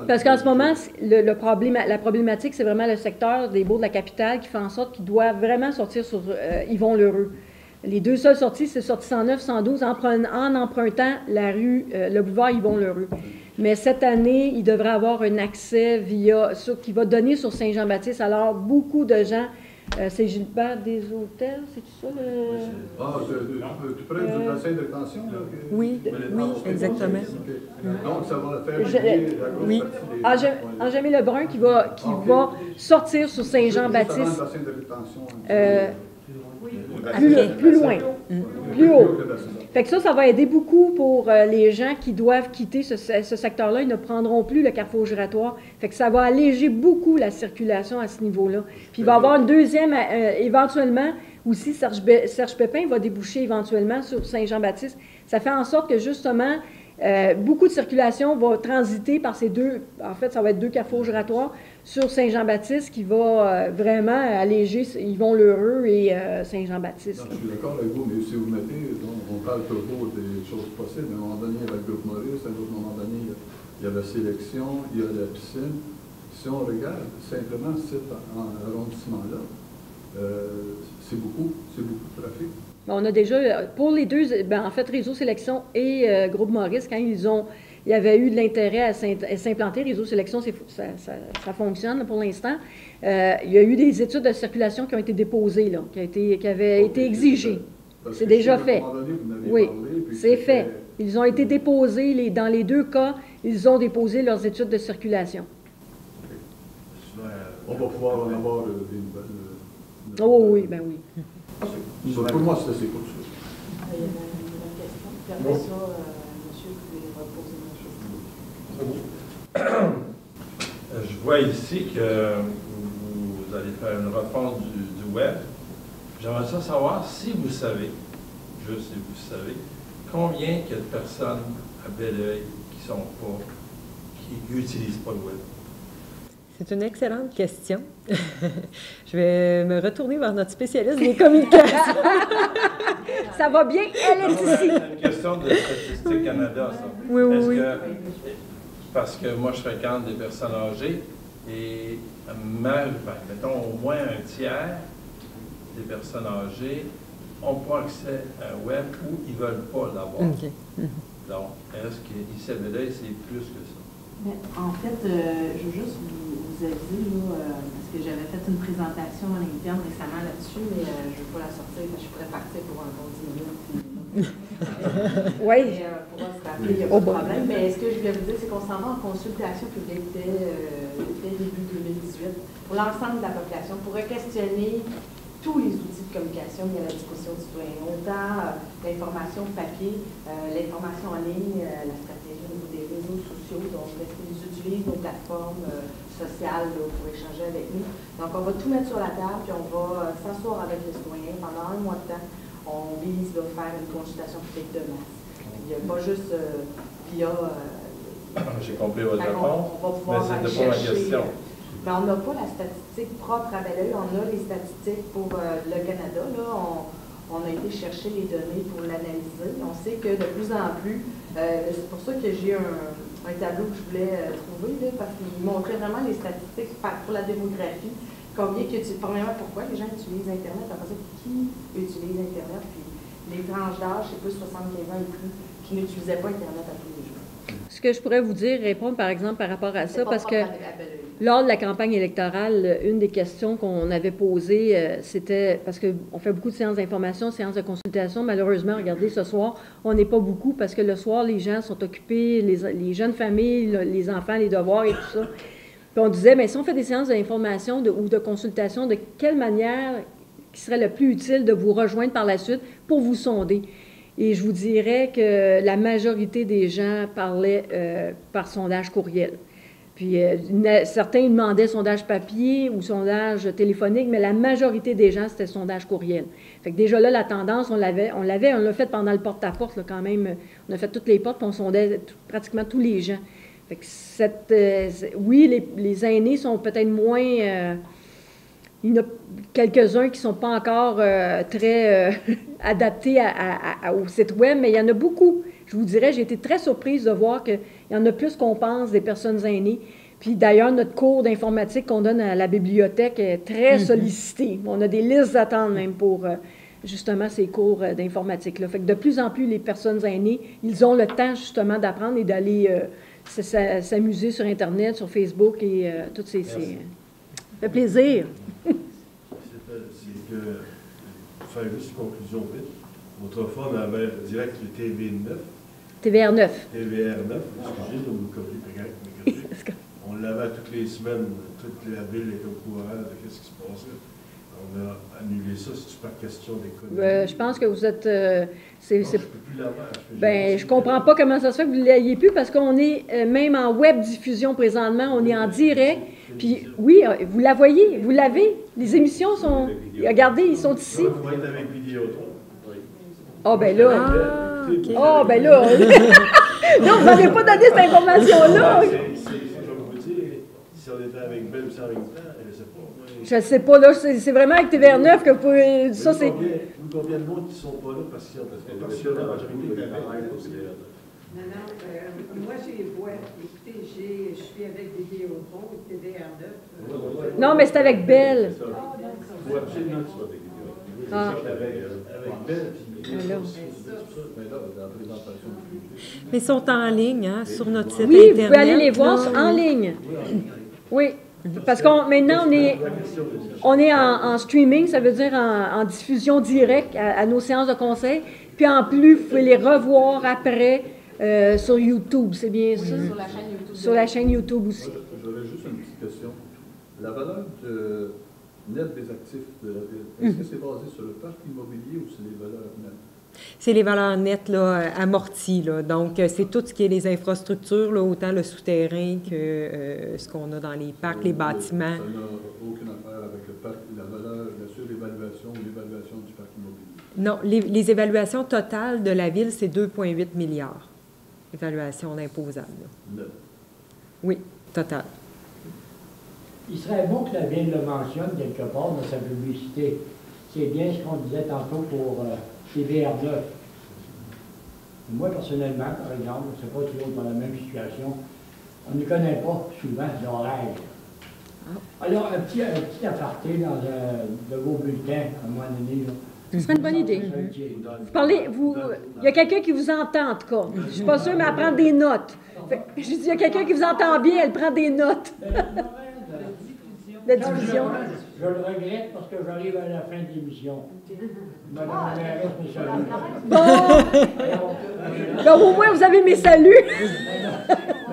Parce qu'en ce moment, la problématique, c'est vraiment le secteur des baux de la capitale qui fait en sorte qu'ils doivent vraiment sortir sur Yvon-Lerue. Les 2 seules sorties, c'est sortie 109, 112, en empruntant la rue, le boulevard Yvon-Lerue. Mais cette année, il devrait avoir un accès qui va donner sur Saint-Jean-Baptiste. Alors, beaucoup de gens... c'est Gilbert des Hôtels, c'est ça tu près du bassin de rétention? Oui, exactement. Donc, ça va faire... Oui. Angémé Lebrun qui va sortir sur Saint-Jean-Baptiste. Plus loin, plus haut. Fait que ça va aider beaucoup pour les gens qui doivent quitter ce secteur-là. Ils ne prendront plus le carrefour giratoire. Fait que ça va alléger beaucoup la circulation à ce niveau-là. Puis il va y avoir une deuxième, éventuellement, aussi, Serge Pépin va déboucher éventuellement sur Saint-Jean-Baptiste. Ça fait en sorte que, justement, Beaucoup de circulation va transiter par ces deux, en fait, ça va être deux carrefours giratoires sur Saint-Jean-Baptiste qui va vraiment alléger Yvon-L'Heureux et Saint-Jean-Baptiste. Je suis d'accord avec vous, mais si vous mettez, donc, on parle toujours des choses possibles, mais à un moment donné, il y avait le groupe Maurice, à un autre moment donné, il y a la sélection, il y a la piscine. Si on regarde simplement cet arrondissement-là, c'est beaucoup de trafic. On a déjà, pour les deux, en fait, Réseau Sélection et Groupe Maurice, quand il y avait eu de l'intérêt à s'implanter, Réseau Sélection, ça fonctionne là, pour l'instant. Il y a eu des études de circulation qui ont été déposées, là, qui avaient été exigées. C'est déjà fait. Oui, c'est fait. Ils ont été déposés, dans les deux cas, ils ont déposé leurs études de circulation. On va pouvoir en avoir des nouvelles. Oh oui, ben oui. Pour moi, c'est assez court. Il y a une question. Puis après ça, monsieur, vous pouvez reposer une chose. Je vois ici que vous allez faire une refonte du web. J'aimerais ça savoir si vous savez, juste si vous savez, combien il y a de personnes à Belleuil qui n'utilisent pas le web. C'est une excellente question. Je vais me retourner vers notre spécialiste des communications. Ça va bien, elle est ici. C'est une question de Statistique Canada, ça. Oui. Parce que moi, je fréquente des personnes âgées et, mettons, au moins un tiers des personnes âgées n'ont pas accès à un web ou ils ne veulent pas l'avoir. Okay. Donc, est-ce qu'ici à Belleuil, c'est plus que ça? Mais en fait, je veux juste vous aviser, là, parce que j'avais fait une présentation à l'interne récemment là-dessus, mais je ne veux pas la sortir, parce que je pourrais partir pour un bon 10 minutes. Oui. Pour se rappeler, il n'y a pas de problème. Mais ce que je voulais vous dire, c'est qu'on s'en va en consultation publique dès début 2018 pour l'ensemble de la population, pour questionner tous les outils de communication mis à la disposition du citoyen, autant l'information papier, l'information en ligne, la stratégie au niveau des réseaux sociaux, donc est-ce qu'ils utilisent nos plateformes sociales là, pour échanger avec nous. Donc on va tout mettre sur la table, puis on va s'asseoir avec les citoyens pendant un mois de temps. On vise de faire une consultation publique de masse. Il n'y a pas juste via... J'ai compris votre réponse, on va pouvoir mais c'était pas ma question. Mais on n'a pas la statistique propre à Belleuil, on a les statistiques pour le Canada. Là, on a été chercher les données pour l'analyser. On sait que de plus en plus, c'est pour ça que j'ai un tableau que je voulais trouver, là, parce qu'il montrait vraiment les statistiques pour la démographie. Combien premièrement, pourquoi les gens utilisent Internet, après ça, qui utilise Internet, puis les tranches d'âge, c'est plus 75 ans et plus, qui n'utilisaient pas Internet à tous les jours. Ce que je pourrais vous dire, répondre par exemple par rapport à ça, parce que lors de la campagne électorale, une des questions qu'on avait posées, c'était, parce qu'on fait beaucoup de séances d'information, séances de consultation, malheureusement, regardez, ce soir, on n'est pas beaucoup, parce que le soir, les gens sont occupés, les jeunes familles, les enfants, les devoirs et tout ça. Puis on disait, mais si on fait des séances d'information ou de consultation, de quelle manière qui serait le plus utile de vous rejoindre par la suite pour vous sonder? Et je vous dirais que la majorité des gens parlaient par sondage courriel. Puis certains demandaient sondage papier ou sondage téléphonique, mais la majorité des gens, c'était sondage courriel. Fait que déjà là, la tendance, on l'a fait pendant le porte-à-porte, là, quand même. On a fait toutes les portes, puis on sondait pratiquement tous les gens. Fait que oui, les aînés sont peut-être moins... il y en a quelques-uns qui ne sont pas encore très adaptés au site web, mais il y en a beaucoup. Je vous dirais, j'ai été très surprise de voir qu'il y en a plus qu'on pense des personnes aînées. Puis d'ailleurs, notre cours d'informatique qu'on donne à la bibliothèque est très sollicité. On a des listes d'attente même pour justement ces cours d'informatique-là. Fait que de plus en plus, les personnes aînées, ils ont le temps justement d'apprendre et d'aller s'amuser sur Internet, sur Facebook et toutes ces... Ça fait plaisir. C'est que, pour faire juste une conclusion vite, autrefois, on avait direct le TV9. TVR 9. TVR 9, excusez, nous corriger, on l'avait toutes les semaines, toute la ville était au courant de ce qui se passait. On a annulé ça, c'est pas question d'économie. Je pense que vous êtes... je ne peux plus l'avoir. Je comprends pas comment ça se fait que vous ne l'ayez plus, parce qu'on est même en web diffusion présentement, on est en direct. Puis oui, vous la voyez, vous l'avez. Les émissions sont... Regardez, ils sont ici. Il faut être avec Vidéotron. Ah, ben là... Ah, OK. Ah, ben là... Non, vous n'avez pas donné cette information-là. Je vais vous dire, si on était avec Belle ou sans avec Plan, je ne sais pas. Je ne sais pas, là, c'est vraiment avec TVR9 que vous pouvez... Ça, c'est... Combien de monde qui ne sont pas là parce que la majorité travaille pour Non, moi j'ai voix. Écoutez, je suis avec des Vidéotron et TVR9. Non, mais c'est avec Belle. Il faut absolument que tu sois avec les gars. Ah. Avec Belle, puis Alors. Mais là, dans la présentation du budget. Mais ils sont en ligne, hein, sur notre site Oui, Internet. vous pouvez aller les voir là, en oui. ligne. Oui, parce qu'on maintenant, on est en streaming, ça veut dire en diffusion directe à nos séances de conseil. Puis en plus, vous pouvez les revoir après sur YouTube, c'est bien ça? Sur la chaîne YouTube. Sur la chaîne YouTube aussi. J'aurais juste une petite question. La valeur nette des actifs de la ville, est-ce que c'est basé sur le parc immobilier ou sur les valeurs nettes? C'est les valeurs nettes là, amorties. Là. Donc, c'est tout ce qui est les infrastructures, là, autant le souterrain que ce qu'on a dans les parcs, les bâtiments. Ça n'a aucune affaire avec le parc, la valeur, la surévaluation ou l'évaluation du parc immobilier. Non, les évaluations totales de la ville, c'est 2,8 milliards. Évaluation d'imposable. Net. Oui, total. Il serait bon que la Ville le mentionne quelque part dans sa publicité. C'est bien ce qu'on disait tantôt pour TVR9. Moi, personnellement, par exemple, je ne sais pas toujours dans la même situation, on ne connaît pas souvent l'horaire. Alors, un petit aparté dans un de vos bulletins, à un moment donné. Là. Ce serait une bonne idée. Il y a quelqu'un qui vous entend, en tout cas. Je ne suis pas sûre, mais elle prend des notes. Je dis, il y a quelqu'un qui vous entend bien, elle prend des notes. La diffusion. Je le regrette parce que j'arrive à la fin de l'émission. Madame la mairesse me salue. Bon! Donc, au moins, vous avez mes saluts. Mais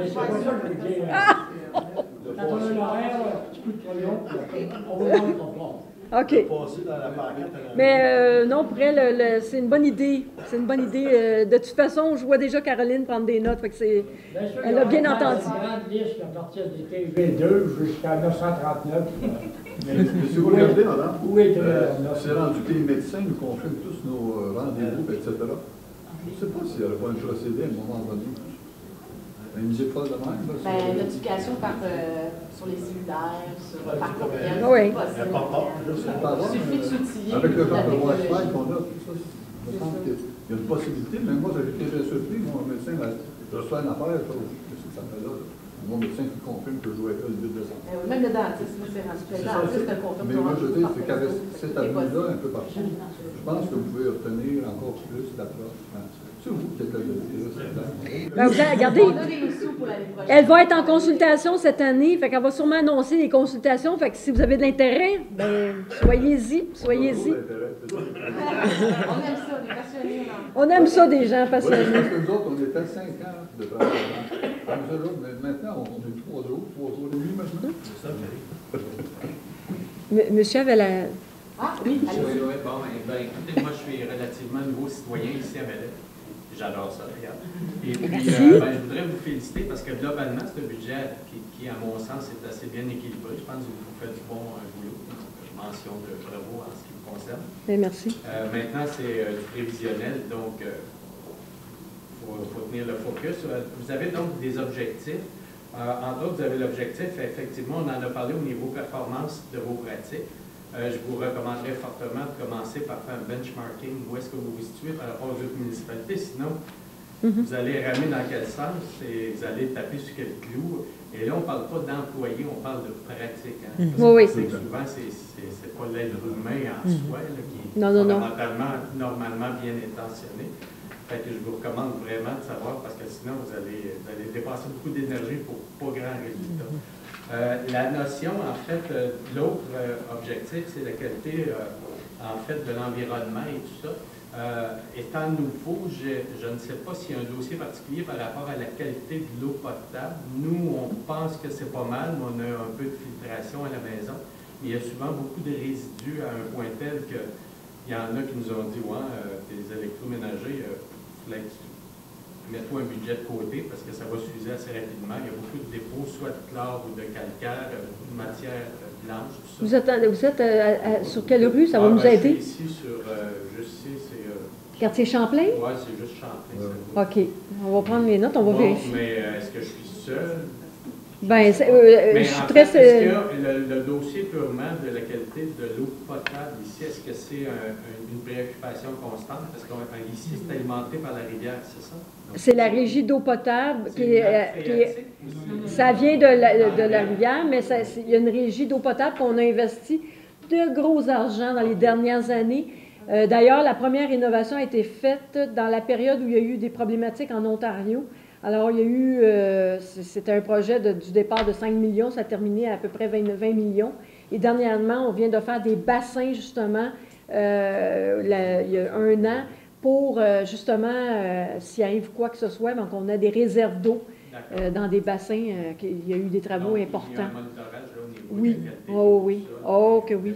c'est pas ça que je veux dire. Quand on a l'horaire, un petit coup de crayon, on va voir le comprendre. OK. passer dans la pancarte. Mais non, pour elle, c'est une bonne idée. C'est une bonne idée. De toute façon, je vois déjà Caroline prendre des notes. Fait que c'est... Elle a bien entendu. Il y a une grande liste à partir du TV2 jusqu'à 939. Mais si vous regardez, madame, Où est c'est rendu que les médecins nous confirment tous nos rendez-vous, etc. Je ne sais pas s'il y aurait pas un procédé à un moment donné. Une musique folle de même. Là, Ben, notification sur les cellulaires, par courriel. Oui. Il suffit de s'outiller. avec le genre de Wi-Fi qu'on a, tout ça, je pense qu'il y a une possibilité. Même moi, j'avais été surpris, mon médecin m'a reçu une affaire, qu'est-ce que ça fait là? Mon médecin qui confirme que je jouais là le 8 décembre. Même le dentiste, c'est rendu. Le dentiste te confirme. Mais moi, je veux dire, c'est qu'avec cette avenue-là, un peu partout, je pense que vous pouvez obtenir encore plus d'approche. C'est vous qui êtes là, Ben, vous avez, regardez, On a des sous pour l'année prochaine. elle va être en consultation cette année. Fait qu'elle va sûrement annoncer les consultations. Fait que si vous avez de l'intérêt, ben, soyez-y. Soyez-y. On aime ça, on est passionnés. On aime ça, des gens Oui, passionnés. parce que nous autres, on était 5 ans de travail. Mais maintenant, on est 3 jours et demi maintenant. C'est ça, Monsieur avait la... Ah oui, allez. Oui, bon, écoutez, moi, je suis relativement nouveau citoyen ici à Belleuil. J'adore ça, regarde. Et puis, je voudrais vous féliciter parce que globalement, c'est un budget qui, à mon sens, est assez bien équilibré. Je pense que vous faites du bon boulot. Donc, mention de bravo en ce qui vous concerne. Merci. Maintenant, c'est du prévisionnel, donc il faut tenir le focus. Vous avez donc des objectifs. Entre autres, vous avez l'objectif, effectivement, on en a parlé au niveau performance de vos pratiques. Je vous recommanderais fortement de commencer par faire un benchmarking. Où est-ce que vous vous situez par rapport aux autres municipalités? Sinon, vous allez ramer dans quel sens et vous allez taper sur quel clou. Et là, on ne parle pas d'employés, on parle de pratique. Hein, Oui. que souvent, c'est pas l'être humain en soi là, qui est normalement bien intentionné. Fait que je vous recommande vraiment de savoir parce que sinon, vous allez dépenser beaucoup d'énergie pour pas grand résultat. La notion, en fait, l'autre objectif, c'est la qualité, en fait, de l'environnement et tout ça. Étant nouveau, je ne sais pas s'il y a un dossier particulier par rapport à la qualité de l'eau potable. Nous, on pense que c'est pas mal, mais on a un peu de filtration à la maison. Mais il y a souvent beaucoup de résidus à un point tel qu'il y en a qui nous ont dit, ouais, les électroménagers, mets-toi un budget de côté parce que ça va s'user assez rapidement. Il y a beaucoup de dépôts, soit de chlore ou de calcaire, de matière blanche, tout ça. Vous êtes sur quelle rue? Ça va nous aider? Ici, sur, je sais, c'est Quartier Champlain? Oui, c'est juste Champlain. OK. On va prendre les notes, on va vérifier. Mais est-ce que je suis seul? Bien, je suis très... Est-ce que le dossier purement de la qualité de l'eau potable ici, est-ce que c'est une préoccupation constante? Parce qu'ici, c'est alimenté par la rivière, c'est ça? C'est la régie d'eau potable qui est ça vient de la rivière, mais il y a une régie d'eau potable qu'on a investi de gros argent dans les dernières années. D'ailleurs, la première rénovation a été faite dans la période où il y a eu des problématiques en Ontario. Alors, il y a eu, c'était un projet du départ de 5 millions, ça a terminé à peu près 20 millions. Et dernièrement, on vient de faire des bassins, justement, il y a 1 an, pour, justement, s'il arrive quoi que ce soit, donc on a des réserves d'eau dans des bassins. Il y a eu des travaux importants. Il y a un monitorage là, au niveau oui. de la qualité. Oh oui. Oh que oui.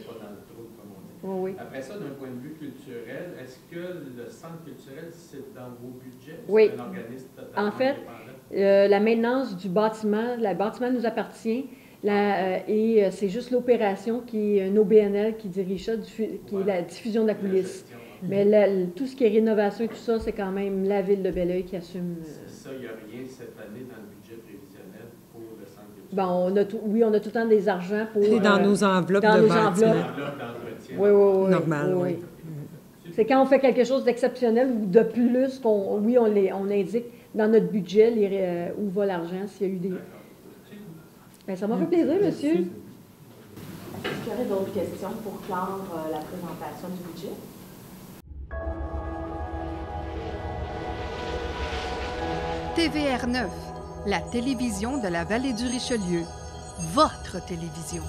Oh oui. Après ça, d'un point de vue culturel, est-ce que le centre culturel, c'est dans vos budgets? Oui. C'est un organisme totalement en fait, la maintenance du bâtiment, le bâtiment nous appartient, et c'est juste l'opération qui est un OBNL qui dirige ça, qui est la diffusion de la coulisse. Mais tout ce qui est rénovation et tout ça, c'est quand même la Ville de Belleuil qui assume. C'est ça, il n'y a rien cette année dans le budget prévisionnel pour le centre culturel? Bon, on a tout le temps des argents pour... C'est dans nos enveloppes de bâtiment. Oui. Normal, oui. C'est quand on fait quelque chose d'exceptionnel ou de plus on indique dans notre budget où va l'argent, s'il y a eu des... Bien, ça m'a fait plaisir, monsieur. Est-ce qu'il y aurait d'autres questions pour clore la présentation du budget? TVR 9, la télévision de la vallée du Richelieu. Votre télévision.